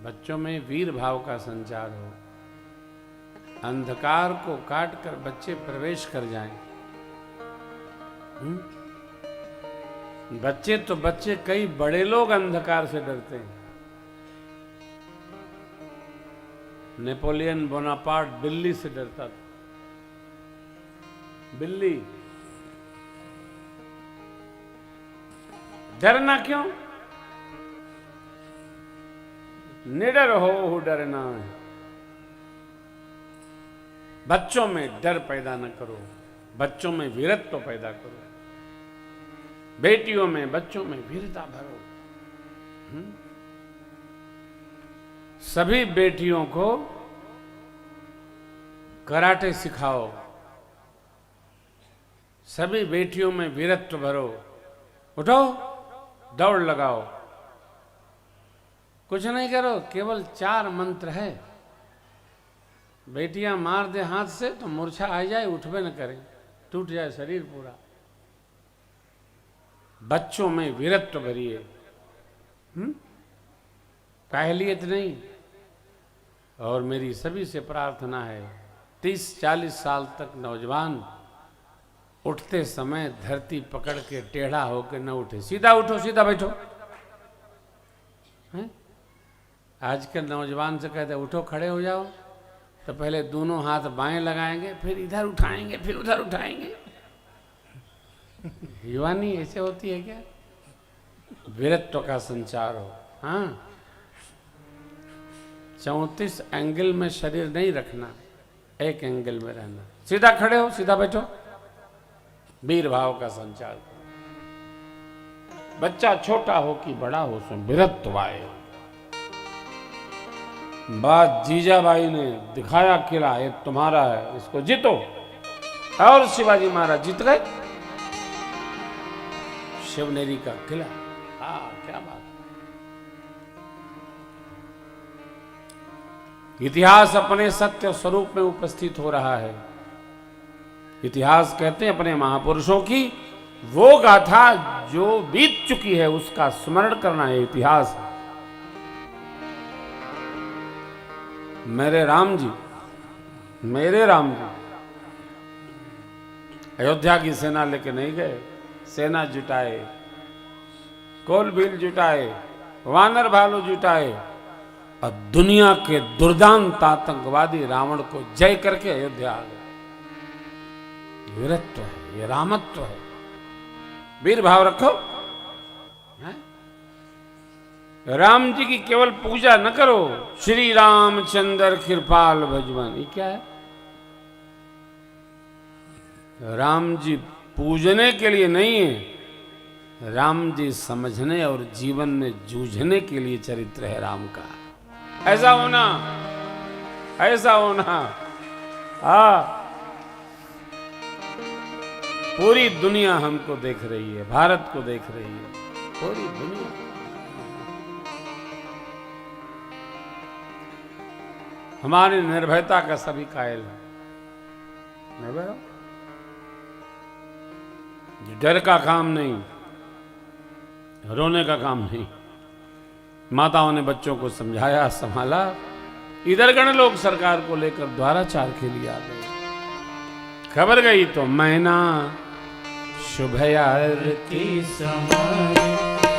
बच्चों में वीर भाव का संचार हो, अंधकार को काट कर बच्चे प्रवेश कर जाएं। बच्चे तो बच्चे, कई बड़े लोग अंधकार से डरते हैं। नेपोलियन बोनापार्ट बिल्ली से डरता था। बिल्ली। डरना क्यों? निडर हो डरना है। बच्चों में डर पैदा न करो, बच्चों में वीरत्व पैदा करो। बेटियों में बच्चों में वीरता भरो। सभी बेटियों को कराटे सिखाओ, सभी बेटियों में वीरत्व भरो। उठो, दौड़ लगाओ, कुछ नहीं करो, केवल 4 मंत्र है। बेटियां मार दे हाथ से तो मूर्छा आ जाए, उठबे न करे, टूट जाए शरीर पूरा। बच्चों में वीरत्व भरिए। काहलियत नहीं। और मेरी सभी से प्रार्थना है, 30-40 साल तक नौजवान उठते समय धरती पकड़ के टेढ़ा होकर न उठे, सीधा उठो, सीधा बैठो। हैं? आज के नौजवान से कहते उठो खड़े हो जाओ, तो पहले दोनों हाथ बाएं लगाएंगे, फिर इधर उठाएंगे, फिर उधर उठाएंगे। युवानी ऐसे होती है क्या? वीरत्व का संचार हो। हाँ, 34 एंगल में शरीर नहीं रखना, एक एंगल में रहना। सीधा खड़े हो, सीधा बैठो, वीर भाव का संचार करो। बच्चा छोटा हो कि बड़ा हो, सो वीरत्व आए। बात जीजाबाई ने दिखाया किला, ये तुम्हारा है, इसको जीतो। और शिवाजी महाराज जीत गए शिवनेरी का किला। हाँ, क्या बात। इतिहास अपने सत्य स्वरूप में उपस्थित हो रहा है। इतिहास कहते हैं अपने महापुरुषों की वो गाथा जो बीत चुकी है उसका स्मरण करना है इतिहास। मेरे राम जी अयोध्या की सेना लेके नहीं गए, सेना जुटाए, कोल भील जुटाए, वानर भालू जुटाए और दुनिया के दुर्दांत आतंकवादी रावण को जय करके अयोध्या आ गए। वीरत्व है, ये रामत्व है। वीर भाव रखो। है? राम जी की केवल पूजा न करो, श्री रामचंद्र कृपाल भजवन, ये क्या है? राम जी पूजने के लिए नहीं है, राम जी समझने और जीवन में जूझने के लिए चरित्र है राम का। ऐसा होना, ऐसा होना। हाँ, पूरी दुनिया हमको देख रही है, भारत को देख रही है, पूरी दुनिया। हमारी निर्भयता का सभी कायल है। निर्भय, डर का काम नहीं, रोने का काम नहीं। माताओं ने बच्चों को समझाया, संभाला। इधर गण लोग सरकार को लेकर द्वाराचार के लिए आ गए। खबर गई तो मैना शुभ आरती समारे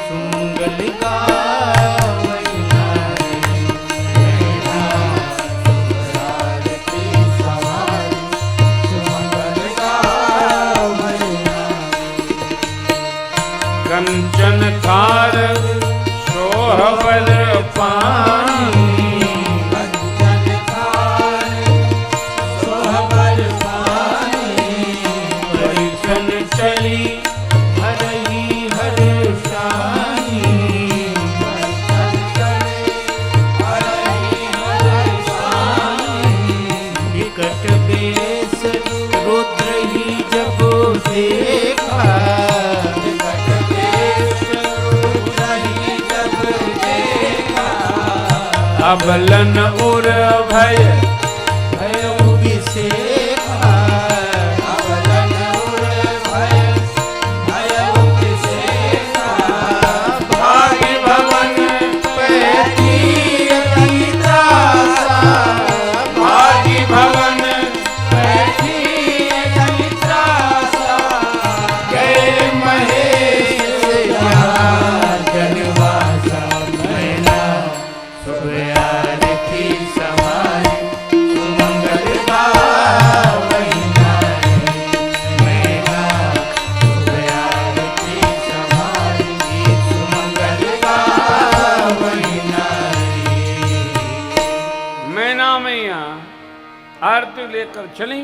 सुमंगल का कंचन कार सोहबर पानी, कंचन कार सोहबर पानी, परिछन चली हरहि हर्षानी, परिछन चली हरहि हर्षानी। विकट वेश रुद्र ही जब देखा, अबलन उर भय भयउ विषेखा, अबलन उर भय भयउ विषेखा। भाग्य भवन पैठी अति त्रासा, भाग्य भवन पैठी अति त्रासा। गए महेश यहाँ जनवासा, मैना शुभ आरती समारे सुमंगल गावै नारी, मैना शुभ आरती समारे सुमंगल गावै नारी। मैना मैया आरती लेकर चली।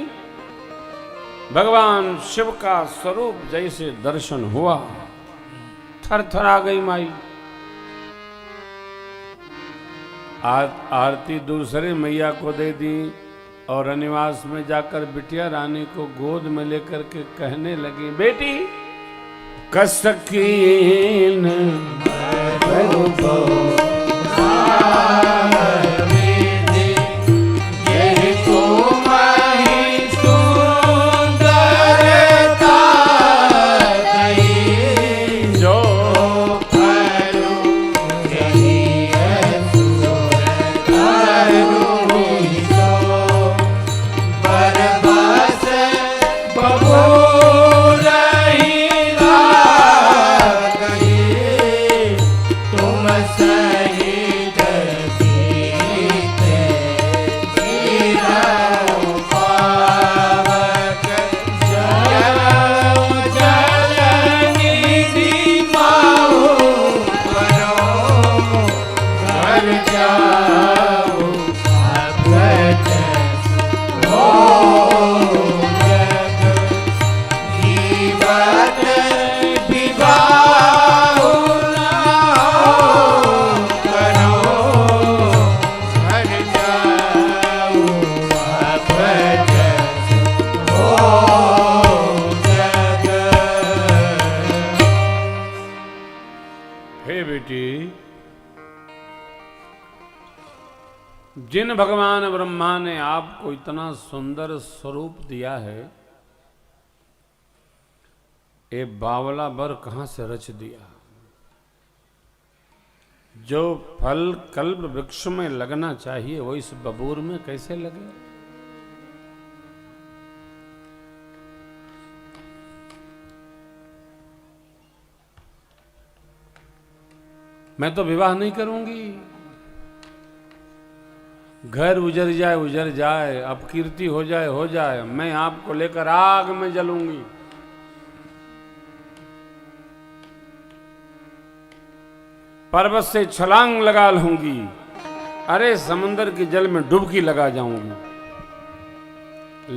भगवान शिव का स्वरूप जैसे दर्शन हुआ, थर थर आ गई माई। आरती दूसरे मैया को दे दी और रनिवास में जाकर बिटिया रानी को गोद में लेकर के कहने लगी, बेटी कसकीन तुम बेटी, जिन भगवान ब्रह्मा ने आपको इतना सुंदर स्वरूप दिया है, ये बावला बर कहां से रच दिया? जो फल कल्प वृक्ष में लगना चाहिए वो इस बबूर में कैसे लगे? मैं तो विवाह नहीं करूंगी, घर उजर जाए, अपकीर्ति हो जाए, मैं आपको लेकर आग में जलूंगी। पर्वत से छलांग लगा लूंगी, अरे समंदर के जल में डुबकी लगा जाऊंगी,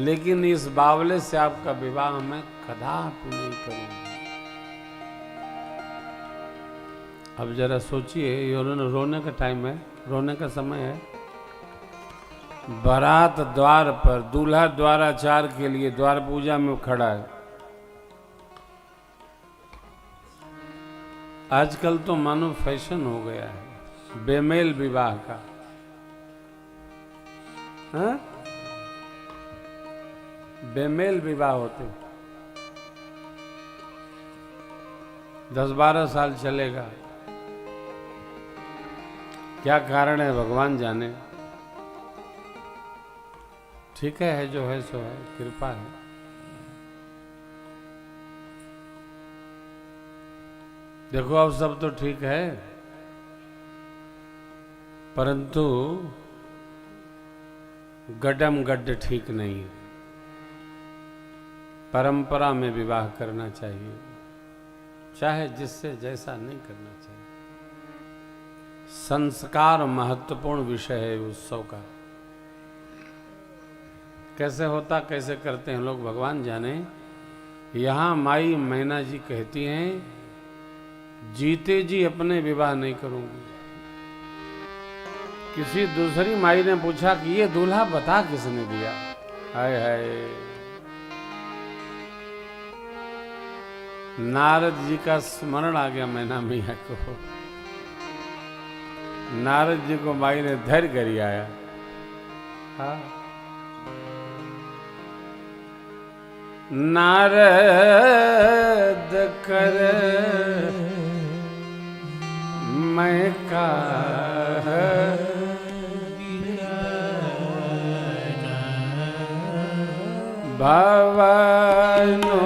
लेकिन इस बावले से आपका विवाह मैं कदापि नहीं करूंगी। अब जरा सोचिए, ये रोने का टाइम है, रोने का समय है। बारात द्वार पर, दूल्हा द्वाराचार के लिए द्वार पूजा में खड़ा है। आजकल तो मानो फैशन हो गया है बेमेल विवाह का। हाँ? बेमेल विवाह होते 10-12 साल चलेगा। क्या कारण है भगवान जाने। ठीक है जो है सो है, कृपा है। देखो अब सब तो ठीक है, परंतु गड्ढम गड्ढ ठीक नहीं है। परंपरा में विवाह करना चाहिए, चाहे जिससे जैसा नहीं करना चाहिए। संस्कार महत्वपूर्ण विषय है उत्सव का। कैसे होता, कैसे करते हैं लोग भगवान जाने। यहां माई मैना जी कहती हैं, जीते जी अपने विवाह नहीं करूंगी। किसी दूसरी माई ने पूछा कि ये दूल्हा बता किसने दिया? हाय हाय, नारद जी का स्मरण आ गया मैना मैया को। नारद जी को माई ने धैर्य करी आया। हाँ, नारद कर मैं का भवनो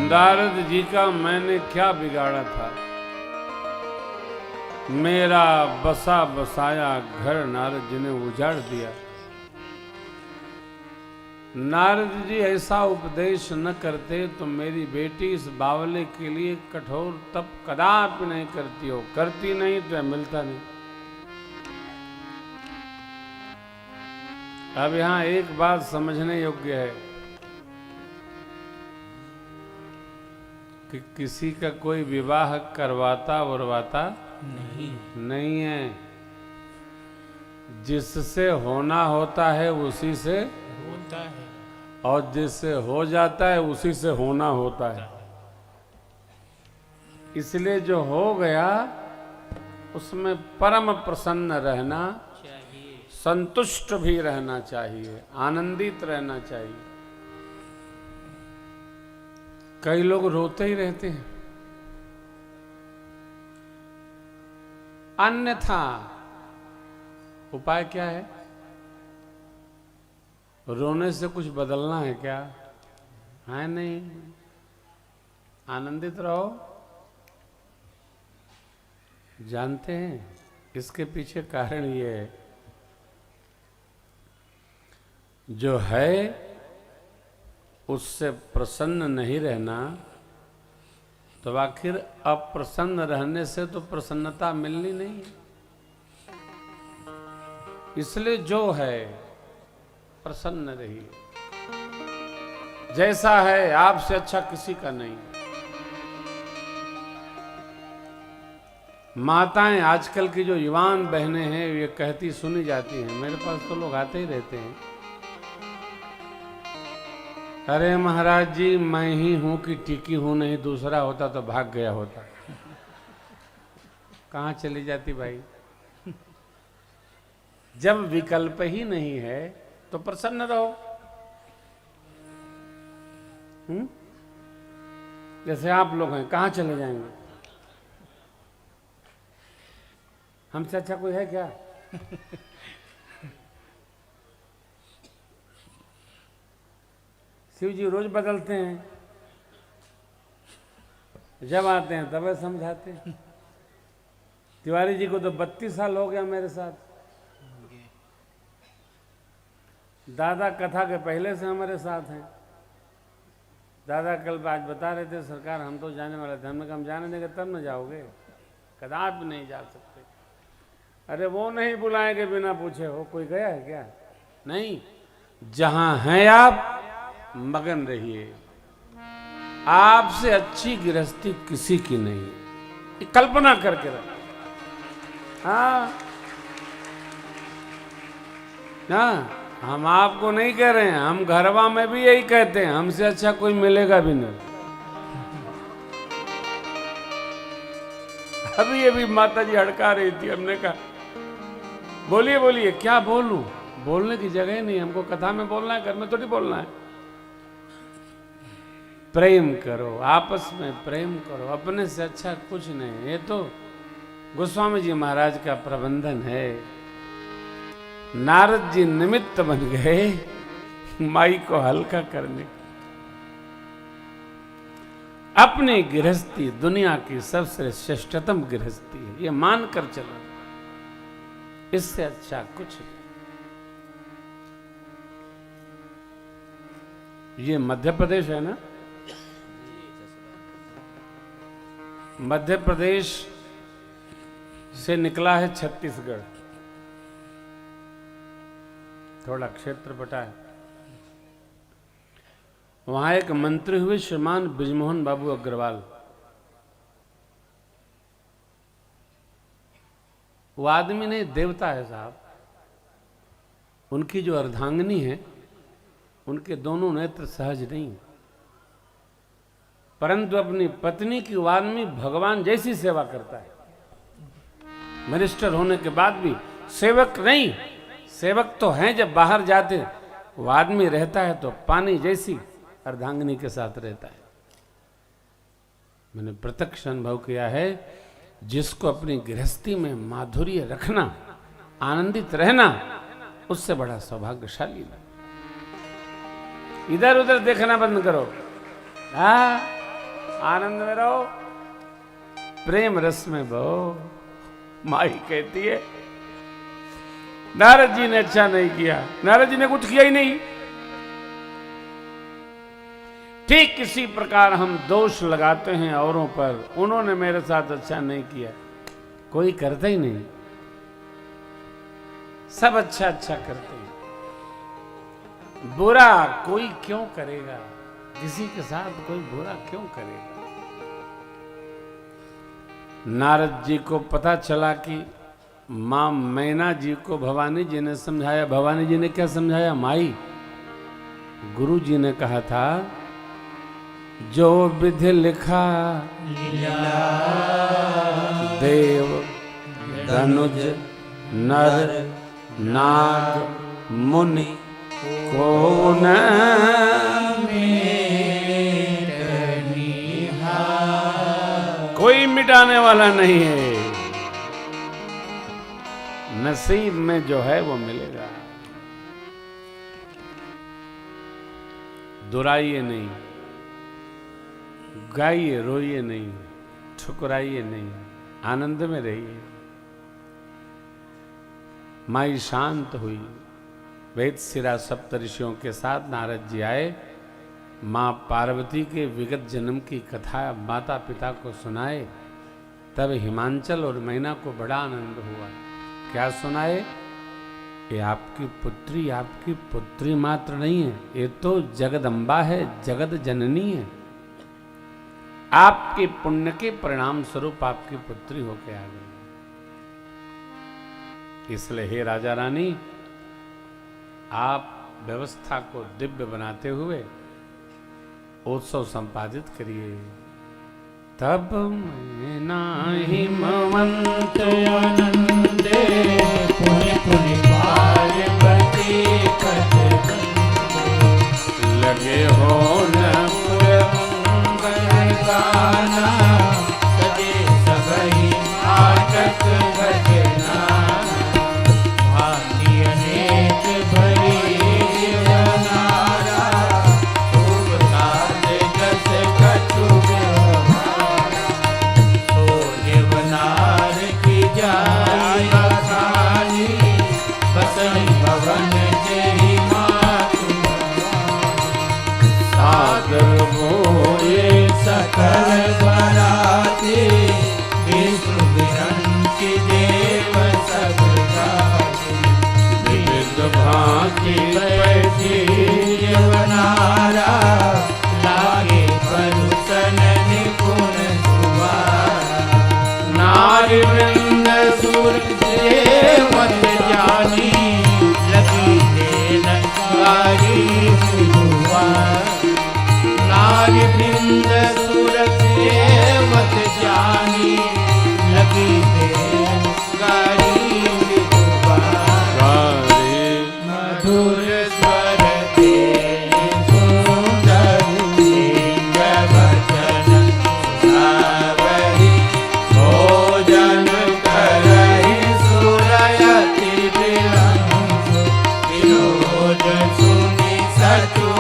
नारद जी का मैंने क्या बिगाड़ा था, मेरा बसा बसाया घर नारद जी ने उजाड़ दिया। नारद जी ऐसा उपदेश न करते तो मेरी बेटी इस बावले के लिए कठोर तप कदापि नहीं करती हो, करती नहीं तो मिलता नहीं। अब यहां एक बात समझने योग्य है कि किसी का कोई विवाह करवाता उरवाता नहीं है। जिससे होना होता है उसी से होता है, और जिससे हो जाता है उसी से होना होता है। इसलिए जो हो गया उसमें परम प्रसन्न रहना चाहिए, संतुष्ट भी रहना चाहिए, आनंदित रहना चाहिए। कई लोग रोते ही रहते हैं, अन्यथा उपाय क्या है? रोने से कुछ बदलना है क्या? है नहीं। आनंदित रहो। जानते हैं इसके पीछे कारण ये है, जो है उससे प्रसन्न नहीं रहना तो आखिर अप्रसन्न रहने से तो प्रसन्नता मिलनी नहीं। इसलिए जो है प्रसन्न रहिए। जैसा है आपसे अच्छा किसी का नहीं। माताएं आजकल की जो युवान बहनें हैं ये कहती सुनी जाती हैं, मेरे पास तो लोग आते ही रहते हैं, अरे महाराज जी मैं ही हूं कि टिकी हूं, नहीं दूसरा होता तो भाग गया होता। कहां चली जाती भाई? जब विकल्प ही नहीं है तो प्रसन्न रहो। जैसे आप लोग हैं, कहां चले जाएंगे? हमसे अच्छा कोई है क्या? शिव जी रोज बदलते हैं, जब आते हैं तब समझाते हैं। तिवारी जी को तो 32 साल हो गया मेरे साथ। दादा कथा के पहले से हमारे साथ हैं। दादा कल आज बता रहे थे, सरकार हम तो जाने वाले थे। हमने कहा हम जाने देंगे तब न जाओगे, कदापि नहीं जा सकते। अरे वो नहीं बुलाएंगे बिना पूछे। हो कोई गया है क्या? नहीं। जहां हैं आप मगन रहिए। आपसे अच्छी गृहस्थी किसी की नहीं है, कल्पना करके रख। हाँ, हम आपको नहीं कह रहे हैं, हम घरवा में भी यही कहते हैं, हमसे अच्छा कोई मिलेगा भी नहीं। अभी ये भी माता जी हड़का रही थी, हमने कहा बोलिए बोलिए। क्या बोलूं? बोलने की जगह नहीं, हमको कथा में बोलना है, घर में थोड़ी बोलना है। प्रेम करो, आपस में प्रेम करो, अपने से अच्छा कुछ नहीं। ये तो गोस्वामी जी महाराज का प्रबंधन है। नारद जी निमित्त बन गए माई को हल्का करने। अपनी गृहस्थी दुनिया की सबसे श्रेष्ठतम गृहस्थी है, ये मानकर चलो, इससे अच्छा कुछ नहीं। ये मध्य प्रदेश है ना? मध्य प्रदेश से निकला है छत्तीसगढ़, थोड़ा क्षेत्र बटा है। वहां एक मंत्री हुए श्रीमान बृजमोहन बाबू अग्रवाल। वो आदमी नहीं, देवता है साहब। उनकी जो अर्धांगिनी है, उनके दोनों नेत्र सहज नहीं, परंतु अपनी पत्नी की वो आदमी भगवान जैसी सेवा करता है। मिनिस्टर होने के बाद भी सेवक नहीं, सेवक तो हैं जब बाहर जाते, वो आदमी रहता है तो पानी जैसी अर्धांगिनी के साथ रहता है। मैंने प्रत्यक्ष अनुभव किया है। जिसको अपनी गृहस्थी में माधुर्य रखना, आनंदित रहना, उससे बड़ा सौभाग्यशाली नहीं। इधर उधर देखना बंद करो। आनंद में रहो, प्रेम रस में बहो। माई कहती है नारद जी ने अच्छा नहीं किया, नारद जी ने कुछ किया ही नहीं। ठीक किसी प्रकार हम दोष लगाते हैं औरों पर, उन्होंने मेरे साथ अच्छा नहीं किया, कोई करता ही नहीं, सब अच्छा अच्छा करते हैं। बुरा कोई क्यों करेगा, किसी के साथ कोई बुरा क्यों करेगा। नारद जी को पता चला कि मां मैना जी को भवानी जी ने समझाया। भवानी जी ने क्या समझाया? माई, गुरु जी ने कहा था जो विधि लिखा देव धनुज नर नाग मुनि को न कोई मिटाने वाला नहीं है। नसीब में जो है वो मिलेगा। दुराइए नहीं, गाइए रोइए नहीं, ठुकराइए नहीं, आनंद में रहिए। माई शांत हुई। वेद सिरा सप्तऋषियों के साथ नारद जी आए। मां पार्वती के विगत जन्म की कथा माता पिता को सुनाए। तब हिमांचल और मैना को बड़ा आनंद हुआ। क्या सुनाए? ये आपकी पुत्री मात्र नहीं है, ये तो जगदम्बा है, जगत जननी है। आपके पुण्य के परिणाम स्वरूप आपकी पुत्री होके आ गई। इसलिए हे राजा रानी, आप व्यवस्था को दिव्य बनाते हुए उत्सव संपादित करिए। तब मैना हिमवंत आनंदे पुनि पुनि पार्वती कथ लगे हो न मंगल गाना सजे सबहि आटक भजना भांति अनेक भरी जीवनारा खूब साध जस कछु व्यवहारा सो जीवनार की जाय बखानी बसई भवन जेहि मातु सागर बोए सकल बराते विष्णु विरंचि देव सब जाति विविध भांति बैठी जीवनारा लागे परुसन निपुण सुवारा नारी वृंद सुर मत जानी लगी देन कारी नारी वृंद सूरत मत जानी लगी देन कारी मधुर स्वर ते सुंदर सिंह वचन सुनावहि भोजन करहि सुरयति विलंब विनोद सुनि सचु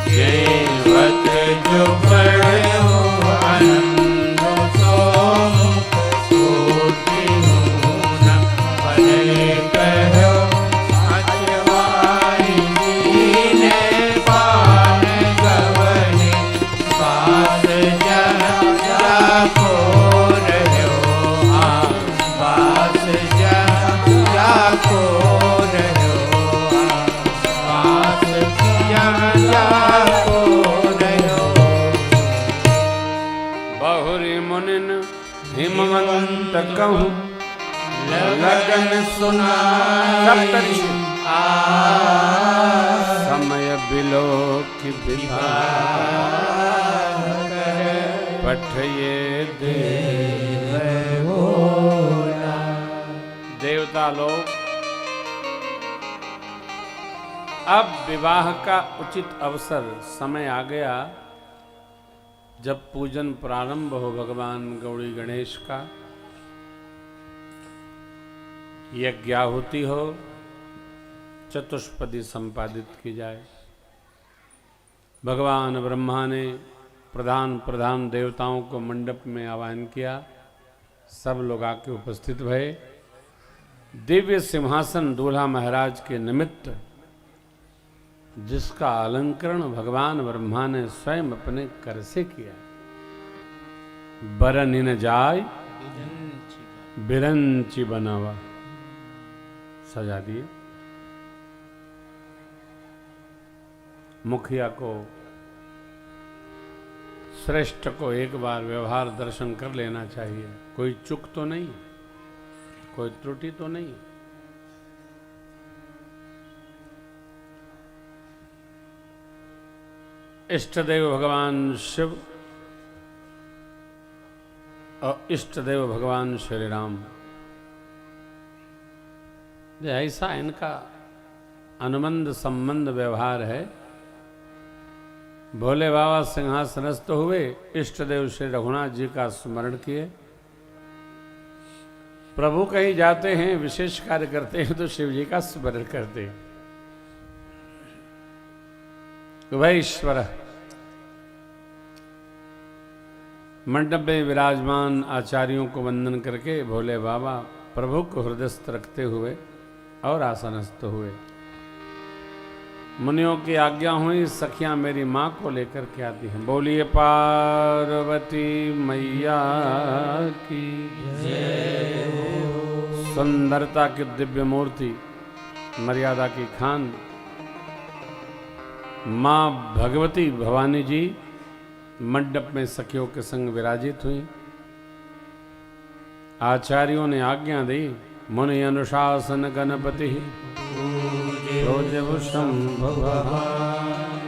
जेवत जो पढ़ो आनंद सोमुख कोटि न पढ़े कहो अचवाई दीने पान गवने पास जाको रहो पास जाको रहो पास जाको रहो बहुरी मुनिन हिमवंत कहूँ लगन सुना सप्तऋषि समय बिलो की विभा पठये देव देवता लोग अब विवाह का उचित अवसर समय आ गया। जब पूजन प्रारंभ हो भगवान गौरी गणेश का, यज्ञाहुति हो, चतुष्पदी संपादित की जाए। भगवान ब्रह्मा ने प्रधान देवताओं को मंडप में आह्वान किया। सब लोग आके उपस्थित भये। दिव्य सिंहासन दूल्हा महाराज के निमित्त, जिसका अलंकरण भगवान ब्रह्मा ने स्वयं अपने कर से किया। बरन न जाय बिरंची बनावा, सजा दिए। मुखिया को, श्रेष्ठ को एक बार व्यवहार दर्शन कर लेना चाहिए। कोई चूक तो नहीं, कोई त्रुटि तो नहीं। इष्ट देव भगवान शिव और इष्ट देव भगवान श्री राम, ऐसा इनका अनुबंध संबंध व्यवहार है। भोले बाबा सिंहासनस्थ हुए, इष्ट देव श्री रघुनाथ जी का स्मरण किए। प्रभु कहीं जाते हैं, विशेष कार्य करते हैं तो शिव जी का स्मरण करते हैं। वह ईश्वर मंडप में विराजमान आचार्यों को वंदन करके भोले बाबा प्रभु को हृदयस्थ रखते हुए और आसनस्थ हुए। मुनियों की आज्ञा हुई, सखियां मेरी मां को लेकर के आती हैं। बोलिए पार्वती मैया की जय। सुंदरता की दिव्य मूर्ति, मर्यादा की खान मां भगवती भवानी जी मंडप में सखियों के संग विराजित हुई। आचार्यों ने आज्ञा दी, मुनि अनुशासन गणपति शंभव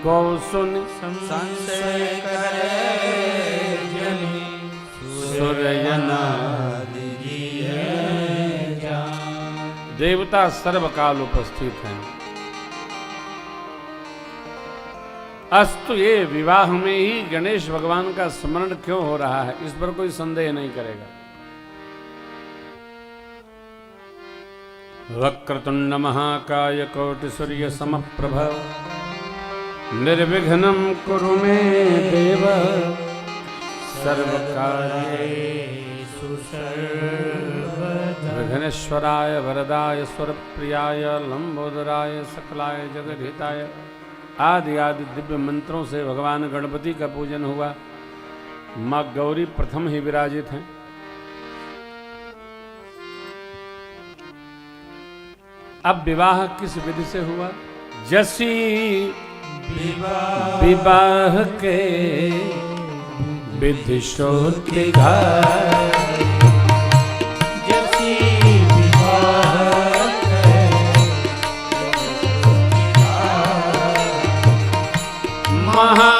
को सुन संशय करे जनि सूर्यना। देवता सर्वकाल उपस्थित हैं। अस्तु ये विवाह में ही गणेश भगवान का स्मरण क्यों हो रहा है, इस पर कोई संदेह नहीं करेगा। वक्रतुंड महाकाय कोटि सूर्य समप्रभ निर्विघ्नं कुरु मे देव सर्वकार्येषु सर्वदा। विघ्नेश्वराय वरदाय स्वरप्रियाय लंबोदराय सकलाय जगद्हिताय आदि आदि दिव्य मंत्रों से भगवान गणपति का पूजन हुआ। माँ गौरी प्रथम ही विराजित हैं। अब विवाह किस विधि से हुआ? जसी विवाह के विधि श्रुति घाय, जसी विवाह के महा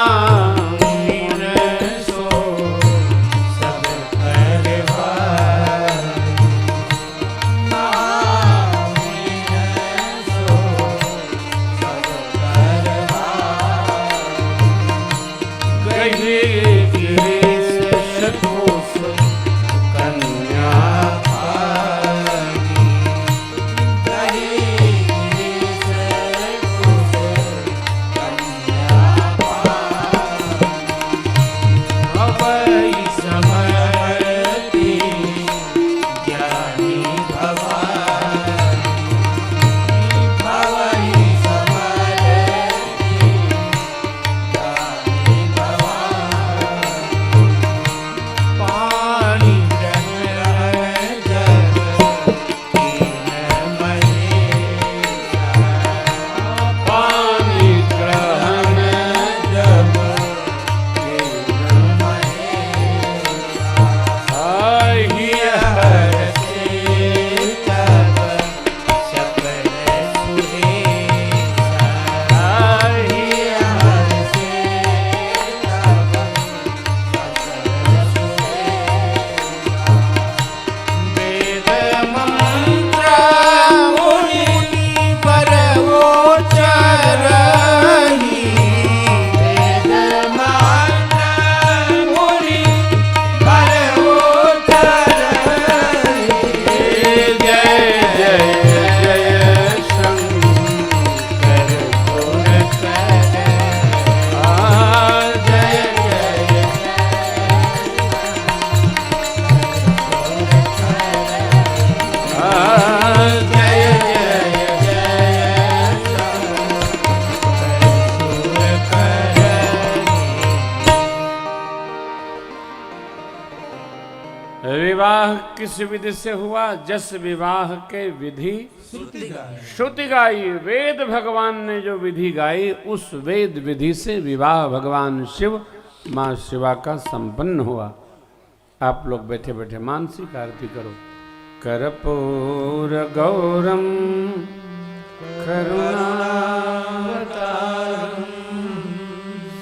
विवाह किस विधि से हुआ? जस विवाह के विधि श्रुति गाई। वेद भगवान ने जो विधि गाई, उस वेद विधि से विवाह भगवान शिव मां शिवा का संपन्न हुआ। आप लोग बैठे बैठे मानसिक आरती करो। कर्पूर गौरम करुणावतारम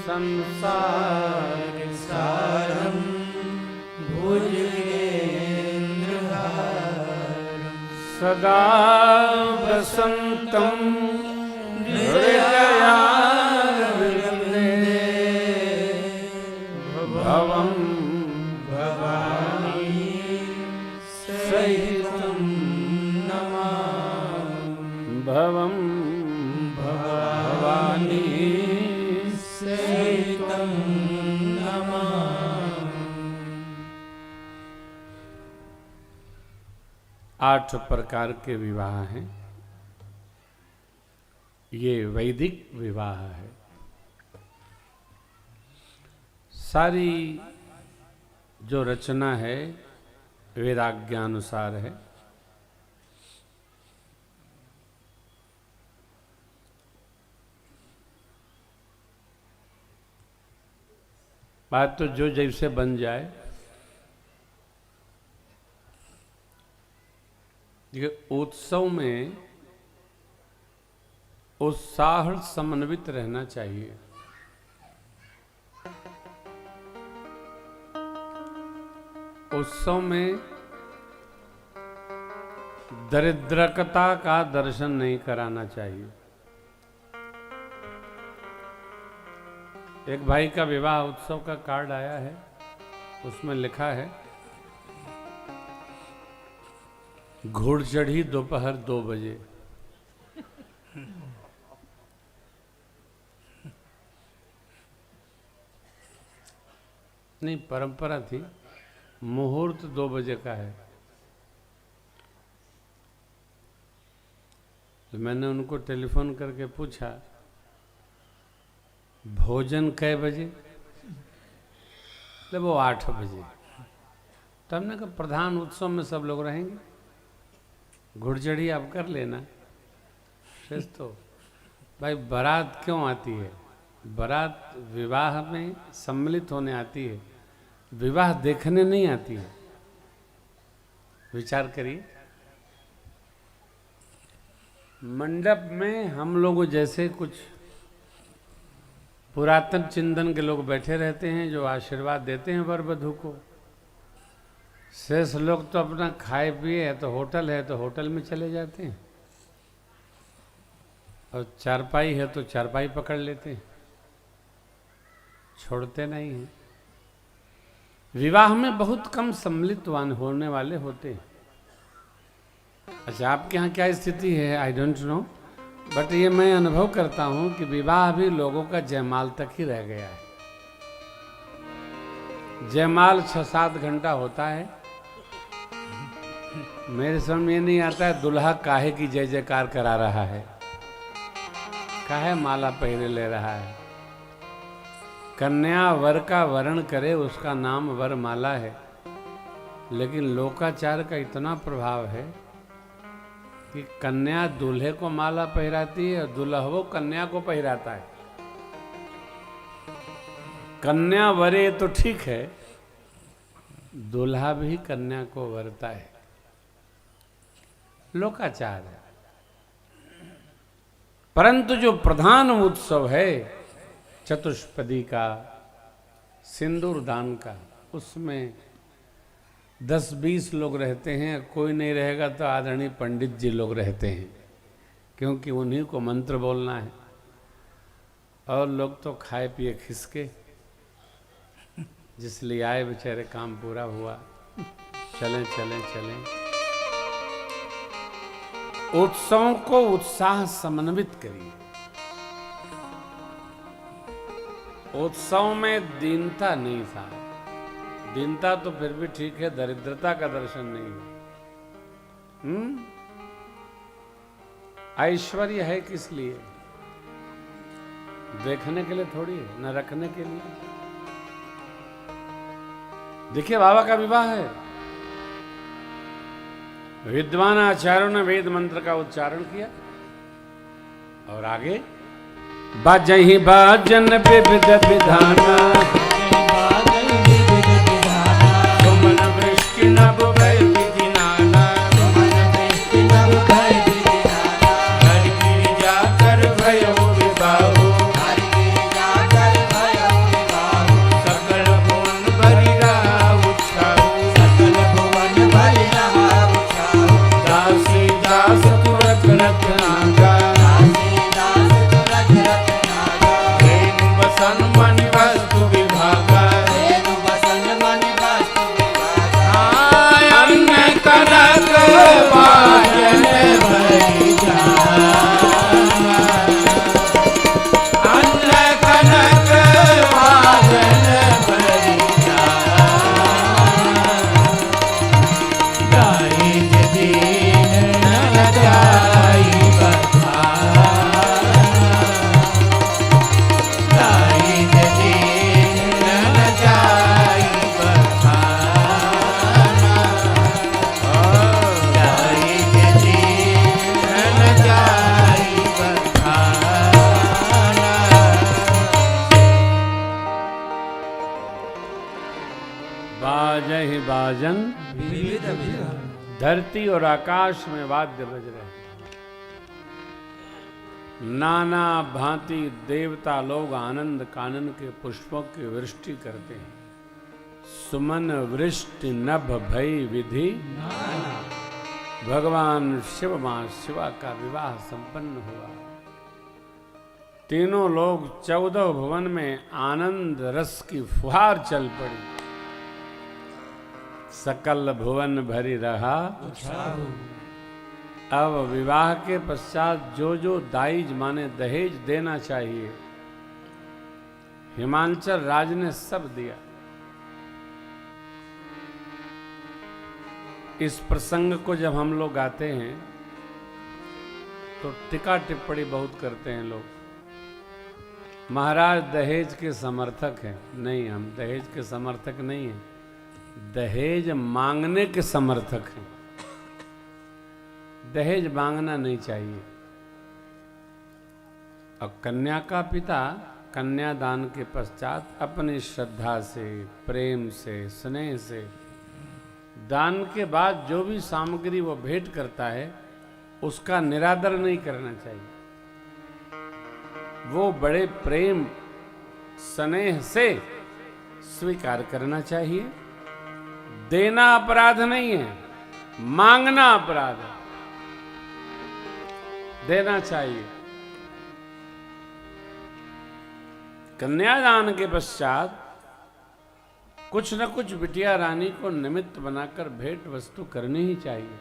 संसार सारम सदा वसंतम हृदयारविंदे भवम भवानी सहितं नमामि। भवम भवानी सहितं नमामि। 8 प्रकार के विवाह हैं। ये वैदिक विवाह है। सारी जो रचना है वेदाज्ञानुसार है। बात तो जो जैसे बन जाए। देखिए, उत्सव में उत्साह समन्वित रहना चाहिए। उत्सव में दरिद्रकता का दर्शन नहीं कराना चाहिए। एक भाई का विवाह उत्सव का कार्ड आया है, उसमें लिखा है घोड़ चढ़ी दोपहर 2 बजे। नहीं, परंपरा थी, मुहूर्त 2 बजे का है। तो मैंने उनको टेलीफोन करके पूछा भोजन कै बजे? तो वो 8 बजे। तो हमने कहा प्रधान उत्सव में सब लोग रहेंगे, घुड़चढ़ी आप कर लेना। फिर तो भाई बारात क्यों आती है? बारात विवाह में सम्मिलित होने आती है, विवाह देखने नहीं आती है। विचार करिए, मंडप में हम लोग जैसे कुछ पुरातन चिंतन के लोग बैठे रहते हैं जो आशीर्वाद देते हैं वर वधू को। शेष लोग तो अपना खाए पिए, है तो होटल है तो होटल में चले जाते हैं, और चारपाई है तो चारपाई पकड़ लेते हैं, छोड़ते नहीं हैं। विवाह में बहुत कम सम्मिलित होने वाले होते हैं। अच्छा, आपके यहाँ क्या स्थिति है आई डोंट नो, बट ये मैं अनुभव करता हूं कि विवाह भी लोगों का जयमाल तक ही रह गया है। जयमाल 6-7 घंटा होता है। मेरे समझ में नहीं आता है दुल्हा काहे की जय जयकार करा रहा है, काहे माला पहने ले रहा है। कन्या वर का वरण करे, उसका नाम वरमाला है। लेकिन लोकाचार का इतना प्रभाव है कि कन्या दूल्हे को माला पहराती है और दुल्हवो कन्या को पहराता है। कन्या वरे तो ठीक है, दूल्हा भी कन्या को वरता है। लोकाचार है। परंतु जो प्रधान उत्सव है चतुष्पदी का, सिंदूर दान का, उसमें 10-20 लोग रहते हैं। कोई नहीं रहेगा तो आदरणीय पंडित जी लोग रहते हैं, क्योंकि उन्हीं को मंत्र बोलना है। और लोग तो खाए पिए खिसके, जिसलिए आए बेचारे, काम पूरा हुआ, चलें चलें चलें। उत्सवों को उत्साह समन्वित करिए। उत्सव में दीनता नहीं था। दीनता तो फिर भी ठीक है, दरिद्रता का दर्शन नहीं है। ऐश्वर्य है किस लिए? देखने के लिए थोड़ी है, न रखने के लिए। देखिए, बाबा का विवाह है, विद्वान आचार्यों ने वेद मंत्र का उच्चारण किया और आगे बाजहि बाजन विविध विधाना बादल विविध विधाना सुमन वृष्टि नभ भय विधिनाना सुमन वृष्टि नभ भय विधिनाना हरि गिरिजा कर भयो विबाहु हरि गिरिजा कर भयो विबाहु सकल भुवन भरि राहु छाहु सकल भुवन भरि राहु छाहु दासी दास तुरत रत्नागा दासी दास तुरत रत्नागा रेणु बसन मणि वस्तु विभागा रेणु बसन मणि वस्तु विभागा अन्न कनक बाजन भरि जाना अन्न कनक बाजन भरि जाना गाई दीन न जाई बखाना गाई दीन न जाई बखाना गाई दीन न जाई बखाना बाजहि बाजन विविध विधान धरती और आकाश में वाद्य बज रहे हैं। नाना भांति देवता लोग आनंद कानन के पुष्पों की वृष्टि करते हैं। सुमन वृष्टि नभ भई विधि भगवान शिव मां शिवा का विवाह संपन्न हुआ। तीनों लोग 14 भुवन में आनंद रस की फुहार चल पड़ी। सकल भुवन भरी रहा अब विवाह के पश्चात जो जो दाइज माने दहेज देना चाहिए हिमांचल राज ने सब दिया। इस प्रसंग को जब हम लोग गाते हैं तो टीका टिप्पणी बहुत करते हैं लोग। महाराज दहेज के समर्थक हैं। नहीं, हम दहेज के समर्थक नहीं हैं, दहेज मांगने के समर्थक हैं। दहेज मांगना नहीं चाहिए। और कन्या का पिता कन्यादान के पश्चात अपनी श्रद्धा से, प्रेम से, स्नेह से दान के बाद जो भी सामग्री वो भेंट करता है उसका निरादर नहीं करना चाहिए। वो बड़े प्रेम स्नेह से स्वीकार करना चाहिए। देना अपराध नहीं है, मांगना अपराध है। देना चाहिए। कन्यादान के पश्चात कुछ न कुछ बिटिया रानी को निमित्त बनाकर भेंट वस्तु करनी ही चाहिए।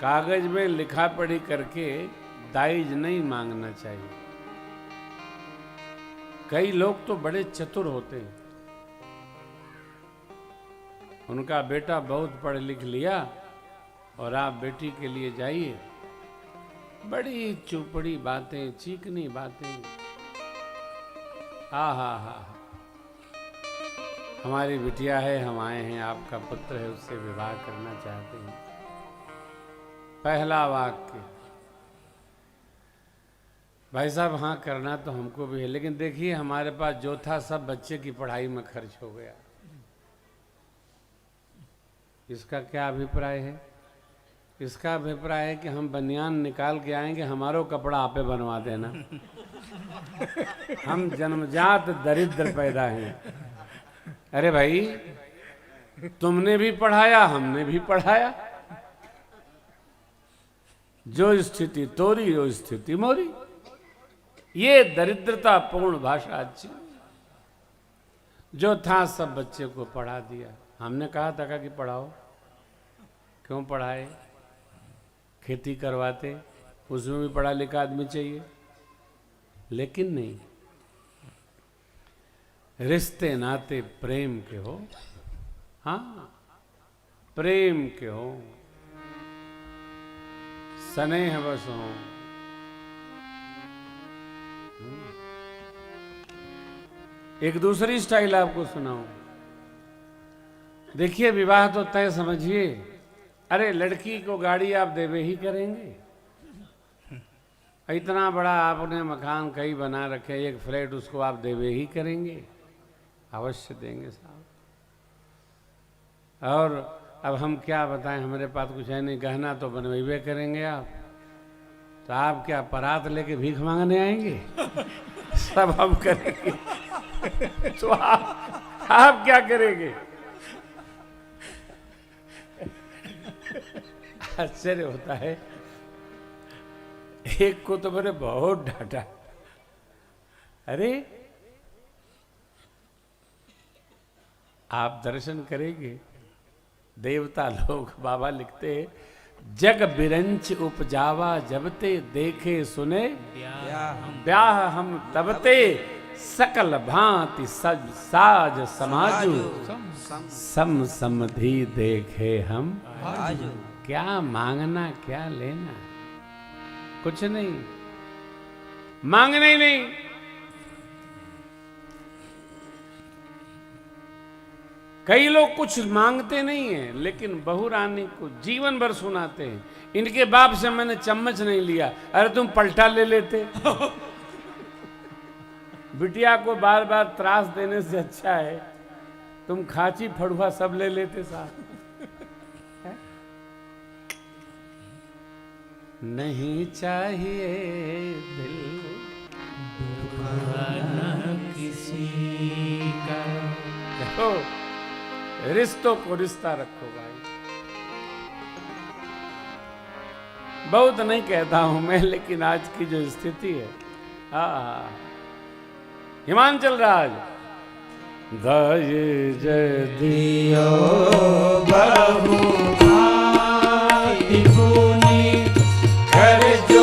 कागज में लिखा पढ़ी करके दाइज नहीं मांगना चाहिए। कई लोग तो बड़े चतुर होते हैं। उनका बेटा बहुत पढ़ लिख लिया और आप बेटी के लिए जाइए, बड़ी चुपड़ी बातें, चीकनी बातें। हा हमारी बिटिया है, हम आए हैं, आपका पुत्र है, उससे विवाह करना चाहते हैं। पहला वाक्य, भाई साहब हाँ करना तो हमको भी है, लेकिन देखिए हमारे पास जो था सब बच्चे की पढ़ाई में खर्च हो गया। इसका क्या अभिप्राय है? इसका अभिप्राय है कि हम बनियान निकाल के आएंगे, हमारो कपड़ा आपे बनवा देना। हम जन्मजात दरिद्र पैदा हैं। अरे भाई तुमने भी पढ़ाया, हमने भी पढ़ाया, जो स्थिति तोरी वो स्थिति मोरी। ये दरिद्रता पूर्ण भाषा अच्छी। जो था सब बच्चे को पढ़ा दिया। हमने कहा था कि पढ़ाओ, क्यों पढ़ाए? खेती करवाते, उसमें भी पढ़ा लिखा आदमी चाहिए, लेकिन नहीं। रिश्ते नाते प्रेम के हो, हाँ प्रेम के हो, स्नेह बस हो। एक दूसरी स्टाइल आपको सुनाऊं। देखिए विवाह तो तय समझिए, अरे लड़की को गाड़ी आप देवे ही करेंगे? इतना बड़ा आपने मकान कई बना रखे, एक फ्लैट उसको आप देवे ही करेंगे? अवश्य देंगे साहब। और अब हम क्या बताएं, हमारे पास कुछ है नहीं, गहना तो बनवेबे करेंगे आप, तो आप क्या परात लेके भीख मांगने आएंगे? सब हम करेंगे। तो आप क्या करेंगे? आश्चर्य होता है। एक को तो मैंने बहुत डांटा, अरे आप दर्शन करेंगे, देवता लोग, बाबा लिखते जग बिरंच उपजावा जबते, देखे सुने ब्याह हम तबते, सकल भांति सज साज समाजू, सम समधि देखे हम। क्या मांगना क्या लेना, कुछ नहीं, मांगना ही नहीं। कई लोग कुछ मांगते नहीं हैं, लेकिन बहू रानी को जीवन भर सुनाते हैं, इनके बाप से मैंने चम्मच नहीं लिया, अरे तुम पलटा ले लेते। बिटिया को बार बार त्रास देने से अच्छा है तुम खांची फड़ुआ सब ले लेते साथ। नहीं चाहिए दिल दुखाना किसी का। देखो, रिश्तों को रिश्ता रखो भाई। बहुत नहीं कहता हूं मैं, लेकिन आज की जो स्थिति है, हिमांचल राज दाय जदियो बहु भांति गुनी कर जो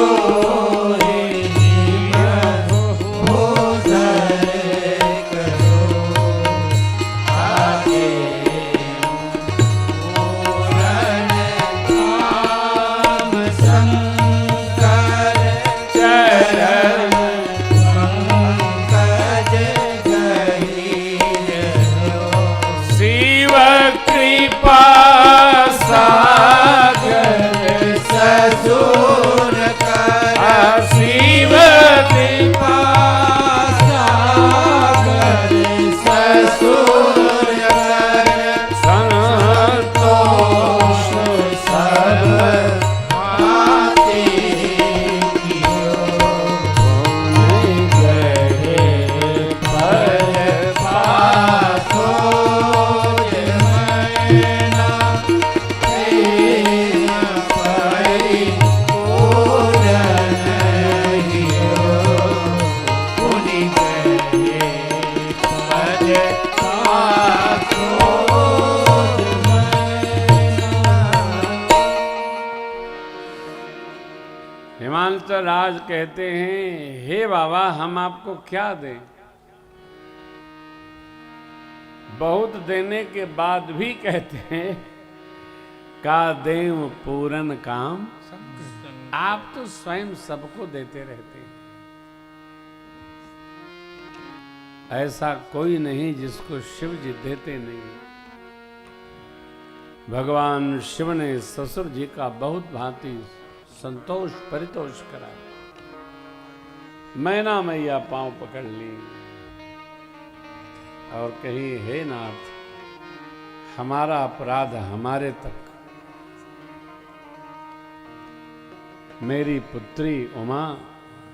राज कहते हैं, हे बाबा हम आपको क्या दें? बहुत देने के बाद भी कहते हैं, का देव पूरन काम। आप तो स्वयं सबको देते रहते हैं, ऐसा कोई नहीं जिसको शिव जी देते नहीं। भगवान शिव ने ससुर जी का बहुत भांति संतोष परितोष करा। मैना मैया पांव पकड़ ली और कही, हे नाथ हमारा अपराध हमारे तक। मेरी पुत्री उमा,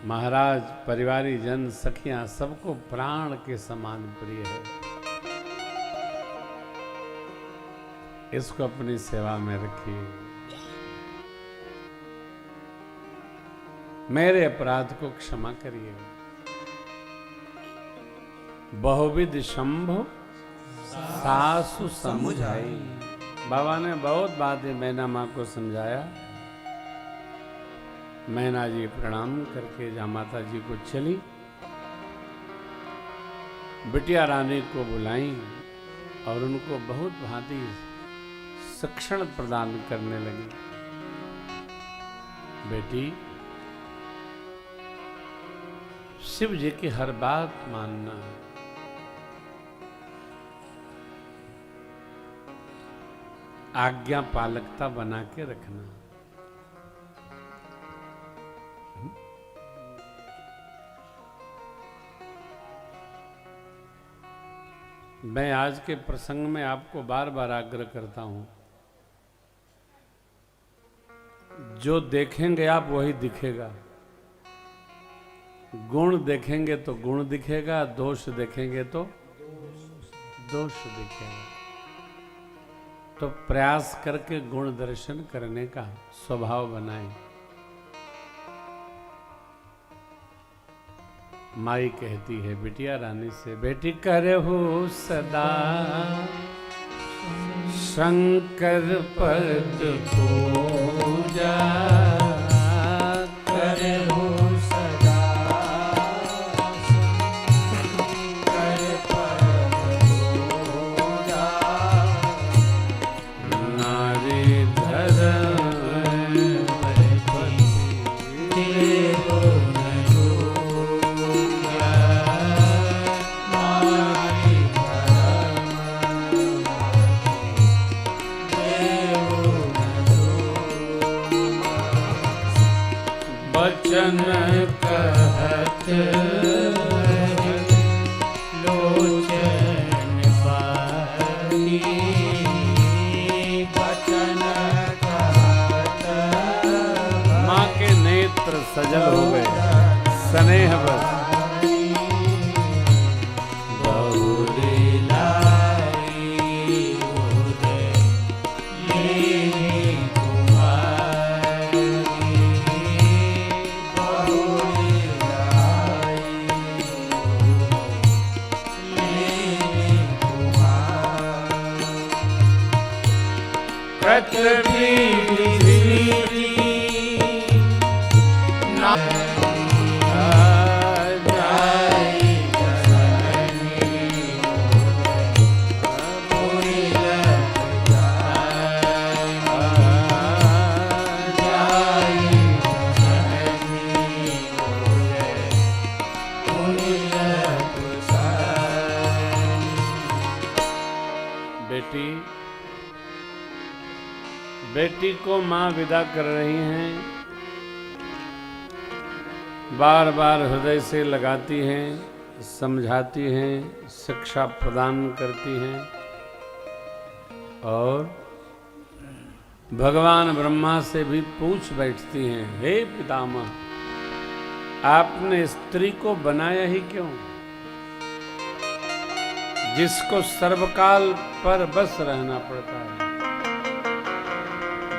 महाराज, परिवारी जन, सखियां सबको प्राण के समान प्रिय है, इसको अपनी सेवा में रखिए। मेरे अपराध को क्षमा करिए। बहुविध शंभु सासु समुझाई। बाबा ने बहुत बातें मैना माँ को समझाया। मैना जी प्रणाम करके जहाँ माता जी को चली, बिटिया रानी को बुलाई और उनको बहुत भांति शिक्षण प्रदान करने लगी। बेटी, शिव जी की हर बात मानना है। आज्ञा पालकता बना के रखना। मैं आज के प्रसंग में आपको बार बार आग्रह करता हूं, जो देखेंगे आप वही दिखेगा। गुण देखेंगे तो गुण दिखेगा, दोष देखेंगे तो दोष दिखेगा। तो प्रयास करके गुण दर्शन करने का स्वभाव बनाएं। माई कहती है बिटिया रानी से, बेटी करहु सदा शंकर पद पूजा, करहु सदा शंकर पद पूजा, नारी धर्म देव वचन कहत लोचन पानी, वचन कहत माँ के नेत्र सजल हो गए स्नेह बस। बेटी को माँ विदा कर रही हैं, बार बार हृदय से लगाती हैं, समझाती हैं, शिक्षा प्रदान करती हैं और भगवान ब्रह्मा से भी पूछ बैठती हैं, हे पितामह, आपने स्त्री को बनाया ही क्यों, जिसको सर्वकाल पर बस रहना पड़ता है।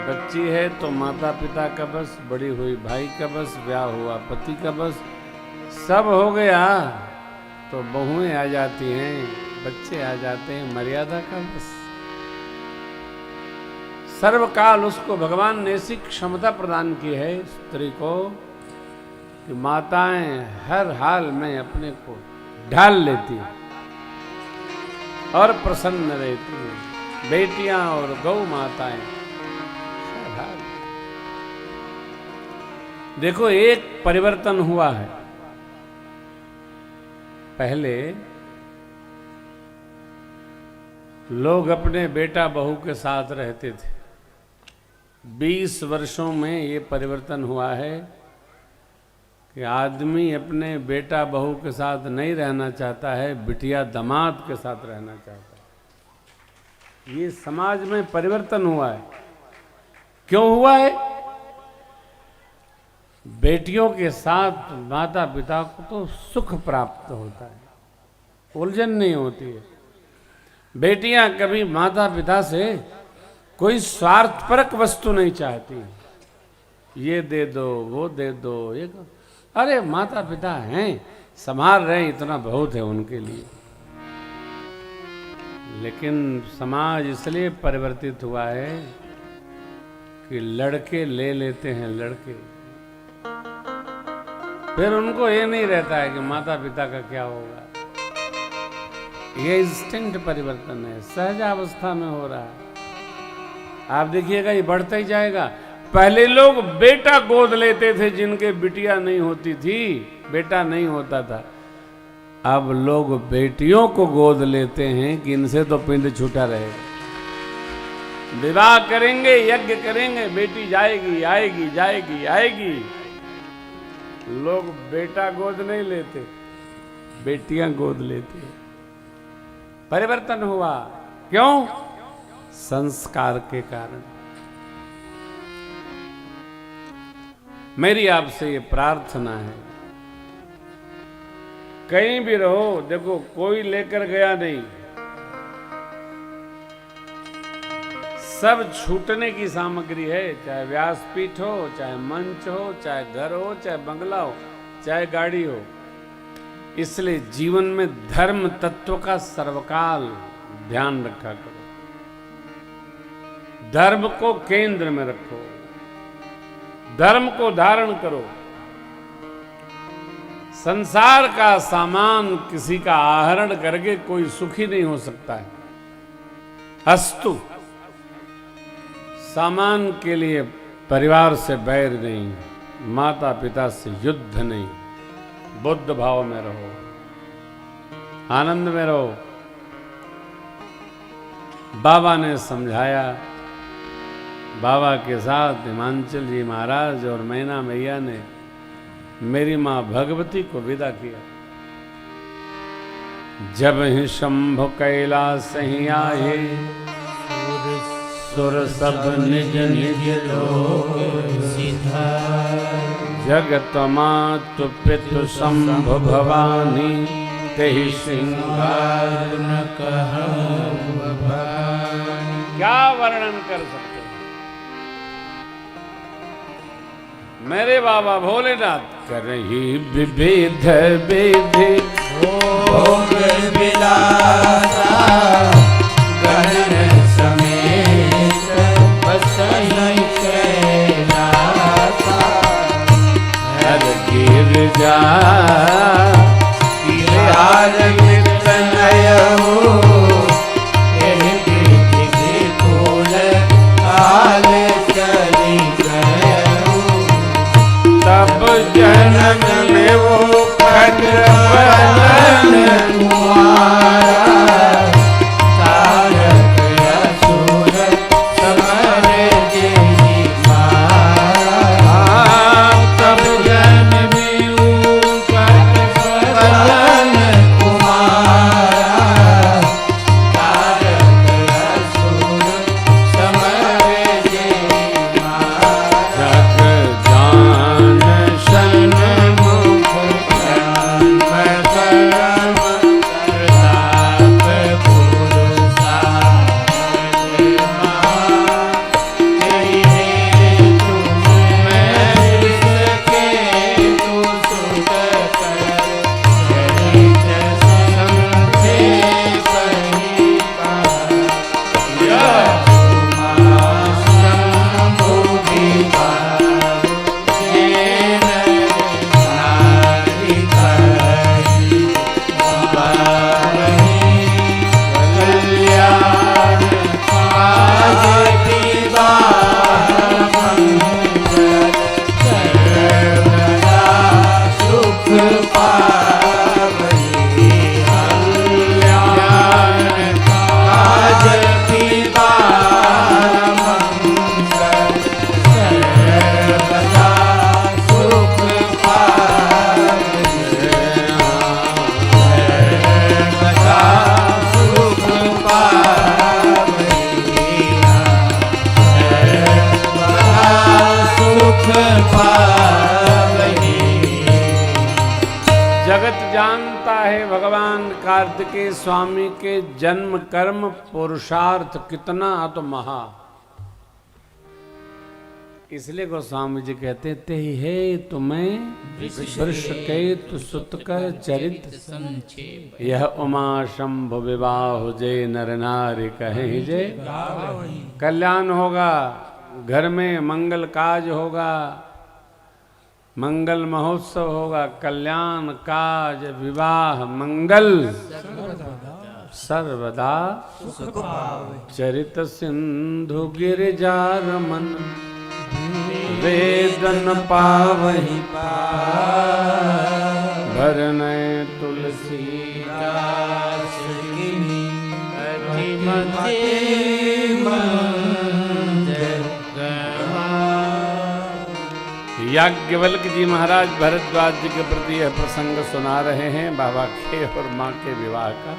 बच्ची है तो माता पिता का बस, बड़ी हुई भाई का बस, ब्याह हुआ पति का बस, सब हो गया तो बहुएं आ जाती हैं, बच्चे आ जाते हैं, मर्यादा का बस। सर्वकाल उसको भगवान ने ऐसी क्षमता प्रदान की है स्त्री को कि माताएं हर हाल में अपने को ढाल लेती हैं और प्रसन्न रहती हैं। बेटियां और गौ माताएं, देखो एक परिवर्तन हुआ है। पहले लोग अपने बेटा बहू के साथ रहते थे, 20 वर्षों में ये परिवर्तन हुआ है कि आदमी अपने बेटा बहू के साथ नहीं रहना चाहता है, बिटिया दामाद के साथ रहना चाहता है। ये समाज में परिवर्तन हुआ है। क्यों हुआ है? बेटियों के साथ माता पिता को तो सुख प्राप्त होता है, उलझन नहीं होती है। बेटियां कभी माता पिता से कोई स्वार्थपरक वस्तु नहीं चाहती, ये दे दो वो दे दो, ये अरे माता पिता हैं, संभाल रहे हैं, इतना बहुत है उनके लिए। लेकिन समाज इसलिए परिवर्तित हुआ है कि लड़के ले लेते हैं लड़के, फिर उनको ये नहीं रहता है कि माता पिता का क्या होगा। ये इंस्टिंक्ट परिवर्तन है, सहजावस्था में हो रहा है। आप देखिएगा ये बढ़ता ही जाएगा। पहले लोग बेटा गोद लेते थे जिनके बिटिया नहीं होती थी, बेटा नहीं होता था। अब लोग बेटियों को गोद लेते हैं कि इनसे तो पिंड छूटा रहेगा। विवाह करेंगे, यज्ञ करेंगे, बेटी जाएगी आएगी जाएगी आएगी। लोग बेटा गोद नहीं लेते, बेटियां गोद लेती है। परिवर्तन हुआ क्यों? संस्कार के कारण। मेरी आपसे ये प्रार्थना है, कहीं भी रहो, देखो कोई लेकर गया नहीं, सब छूटने की सामग्री है। चाहे व्यासपीठ हो, चाहे मंच हो, चाहे घर हो, चाहे बंगला हो, चाहे गाड़ी हो। इसलिए जीवन में धर्म तत्व का सर्वकाल ध्यान रखा करो। धर्म को केंद्र में रखो, धर्म को धारण करो। संसार का सामान किसी का आहरण करके कोई सुखी नहीं हो सकता है। अस्तु, सामान के लिए परिवार से बैर नहीं, माता पिता से युद्ध नहीं। बुद्ध भाव में रहो, आनंद में रहो। बाबा ने समझाया, बाबा के साथ हिमांचल जी महाराज और मैना मैया ने मेरी मां भगवती को विदा किया। जब ही शंभु कैलाश ही आए, सुर सब निज निज लोक सिधार। जगत मातु पितु शंभु भवानी, तेहि श्रृंगार न कहूं भवानी। क्या वर्णन कर सकते हैं मेरे बाबा भोलेनाथ। करही विविध विधि भोग विलासा, गगन समेत बसई कैलासा। हर गिरजा गिरहार कीर्तनयहु, एहि विधि विपुल काल चली गयहु। तब जन्म में वो पट बदन कुमारा, तारक असुर समर जेहि मारा। तब जन्म में वो पट बदन कुमारा, तारक असुर समर जेहि मारा। जग जान सन मुख कर्म कर्म प्रताप पुरुषा तेहि हेतु मैं सके तु सुत कर। चरित संक्षेप ही पार, शंभु विभाग जेन नारी कहि। बाबहि कल्याण काज विवाह मंगल, सर्वदा सुख पावहि। कल्याण काज विवाह मंगल, सर्वदा सुख पावहि। सर्वदा सुख पावहि। सर्वदा सुख पावहि। जगत जानता है भगवान कार्तिकेय स्वामी के जन्म कर्म पुरुषार्थ कितना तो महा। इसलिए गोस्वामी जी कहते ते हे तुम्हें वृषकेतु सुत कर चरित संक्षेप यह उमा शंभु विवाह जय नर नारी कहे जय। कल्याण होगा, घर में मंगल काज होगा, मंगल महोत्सव होगा, कल्याण काज विवाह मंगल सर्वदा चरित सिंधु गिरिजा रमन वेदन पावहि भरनय तुलसी दास किनी अति मति याज्ञवल्क जी महाराज भरद्वाज जी के प्रति यह प्रसंग सुना रहे हैं बाबा के और माँ के विवाह का।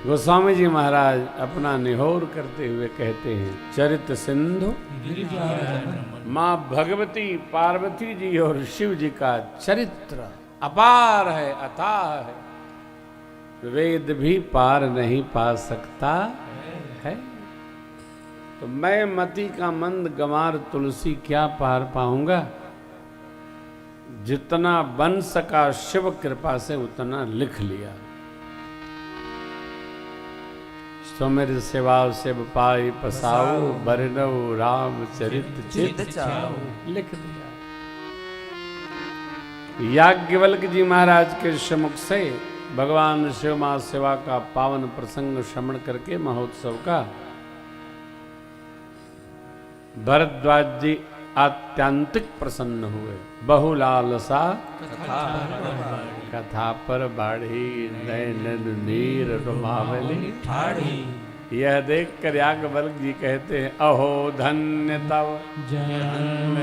गोस्वामी जी महाराज अपना निहोर करते हुए कहते हैं, चरित सिंधु माँ भगवती पार्वती जी और शिव जी का चरित्र अपार है, अथाह है, वेद भी पार नहीं पा सकता है। तो मैं मति का मंद गंवार तुलसी क्या पार पाऊंगा। जितना बन सका शिव कृपा से उतना लिख लिया। तो मेरी सेवा सेव पाई पसाओ बरनऊ राम चरित चित चाओ लिख दिया। याज्ञवल्क जी महाराज के सम्मुख से भगवान शिव मां सेवा का पावन प्रसंग श्रवण करके महोत्सव का भरद्वाज जी आत्यांतिक प्रसन्न हुए। बहुलालसा कथा पर बाढ़ी नैनन नीर रुमावली ठाड़ी। यह देखकर याज्ञवल्क जी कहते हैं, अहो धन्य तव जन्म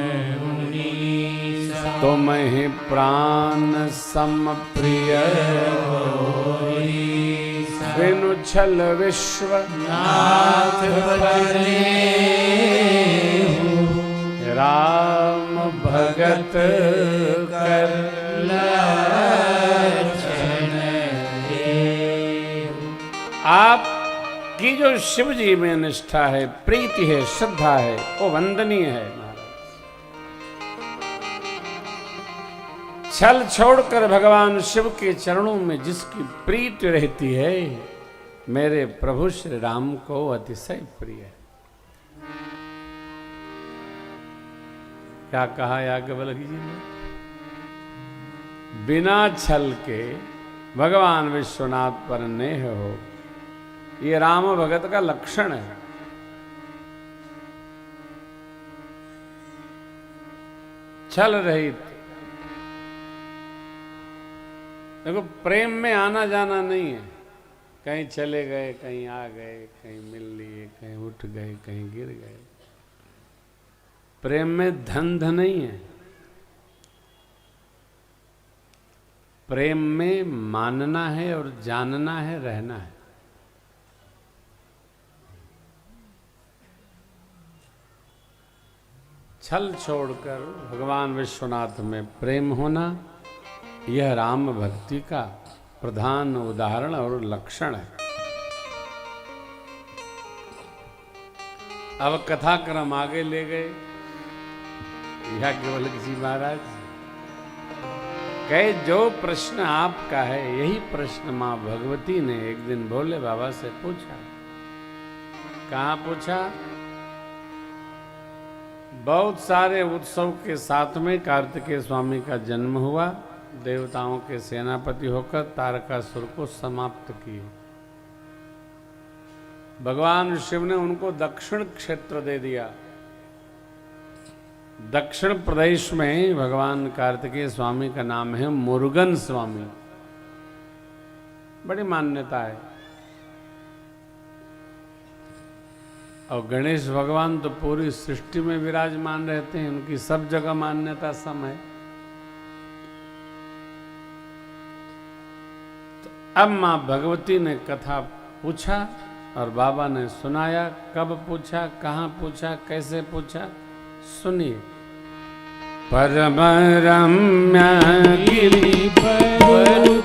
तुम ही प्राण सम प्रिय बिनु छल विश्व नाथ भजने राम भगत कर आप की जो शिव जी में निष्ठा है, प्रीति है, श्रद्धा है, वो वंदनीय है महाराज। छल छोड़कर भगवान शिव के चरणों में जिसकी प्रीति रहती है, मेरे प्रभु श्री राम को अतिशय प्रिय है। क्या कहा याज्ञवल्क जी ने? बिना छल के भगवान विश्वनाथ पर नेह हो, ये राम भगत का लक्षण है। छल रहित। देखो, प्रेम में आना जाना नहीं है। कहीं चले गए, कहीं आ गए, कहीं मिल लिए, कहीं उठ गए, कहीं गिर गए। प्रेम में धंध नहीं है। प्रेम में मानना है और जानना है, रहना है। छल छोड़कर भगवान विश्वनाथ में प्रेम होना, यह राम भक्ति का प्रधान उदाहरण और लक्षण है। अब कथा क्रम आगे ले गए। याज्ञवल्क जी महाराज कहे, जो प्रश्न आपका है, यही प्रश्न मां भगवती ने एक दिन भोले बाबा से पूछा। कहाँ पूछा? बहुत सारे उत्सव के साथ में कार्तिकेय स्वामी का जन्म हुआ। देवताओं के सेनापति होकर तारकासुर को समाप्त किए। भगवान शिव ने उनको दक्षिण क्षेत्र दे दिया। दक्षिण प्रदेश में भगवान कार्तिकेय स्वामी का नाम है मुरुगन स्वामी। बड़ी मान्यता है। और गणेश भगवान तो पूरी सृष्टि में विराजमान रहते हैं, उनकी सब जगह मान्यता सम है। तो अब मां भगवती ने कथा पूछा और बाबा ने सुनाया। कब पूछा, कहाँ पूछा, कैसे पूछा, सुनिए। परम रम्य गिरि पर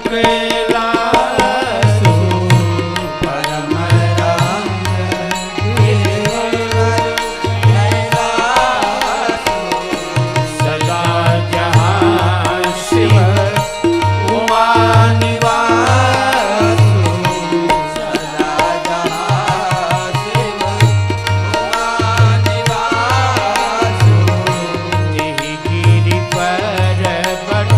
कैलासु, परम रम्य गिरिवर कैलासु, सदा जहाँ शिव उमा निवासु, सदा जहाँ शिव उमा निवासु, गिरि पर बट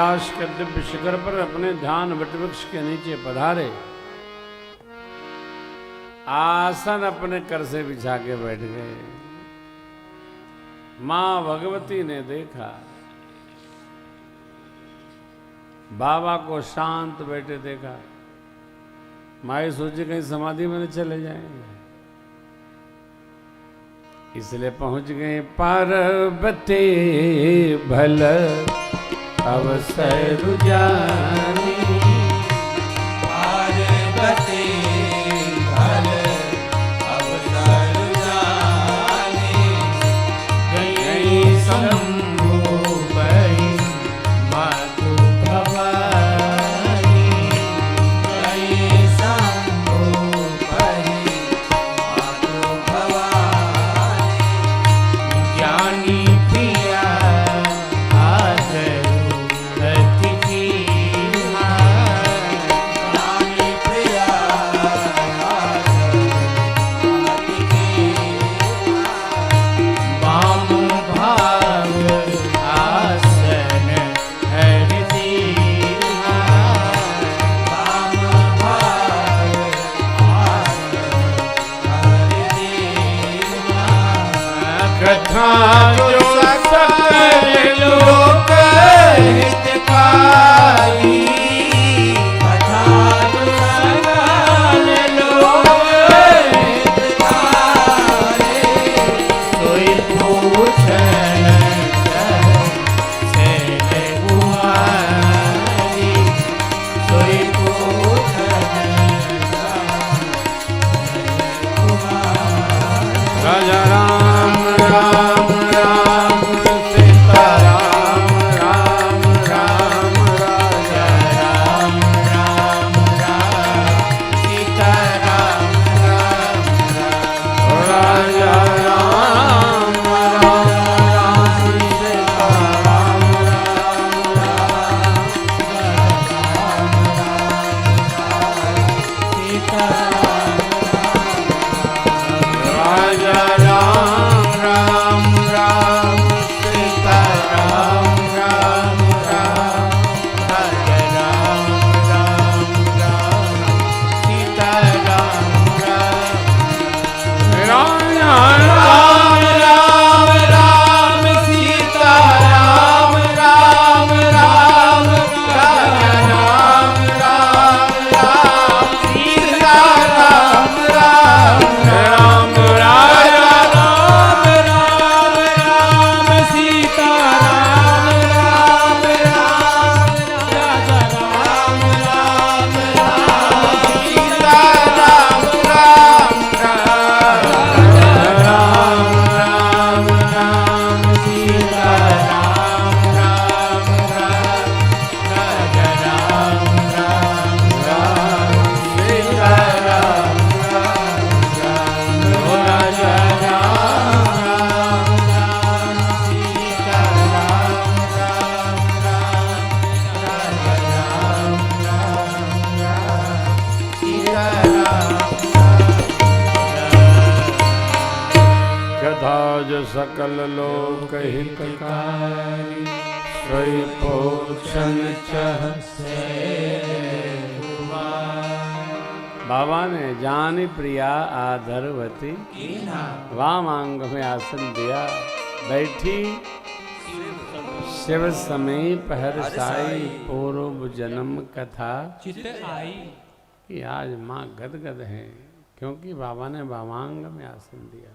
कैलाश के दिव्य शिखर पर अपने ध्यान वटवृक्ष के नीचे पधारे, आसन अपने कर से बिछा के बैठ गए। मां भगवती ने देखा बाबा को शांत बैठे देखा, माई सोचे कहीं समाधि में न चले जाएंगे, इसलिए पहुंच गए। पार्वती भल अवसर जानी, पार्वती भल अवसर जानी, गई शंभु बही मातु भवानी, गई शंभु बही मातु भवानी, ज्ञानी प्रिया आदर अतिथि ज्ञानी प्रिया वाम भाग आसन हरति वाम भाग कथा जो सकल लोक हितकारी, कथा जो सकल लोक हितकारी, सोई पूछन सेन कुमारी, सोई राजा राम राम राम सीता राम राम राम राजा राम राम राम सीता राम राम राम राजा राम राम राम सीता राम राजा राम राम राम सीता राम राम राम राजा राम राम राम सीता राम राम राजा राम राम राम सीता राम राम राम राजा राम राम राम सीता राम राम राम राजा राम राम राम सीता राम राम राम राजा राम राम राम सीता राम राम राम राम राम राम सीता राम राम राम राजा राम राम राम सीता राम राम राम राजा राम राम राम सीता राम राम राम राजा राम राम राम सीता कथा जो सकल लोक हितकारी, सोई पोषण चह बाबा ने जानी प्रिया आदरवती, वामांग में आसन दिया, बैठी शिव समीप हर साई, पूर्व जन्म कथा चित आई, कि आज माँ गदगद है, क्योंकि बाबा ने वामांग में आसन दिया।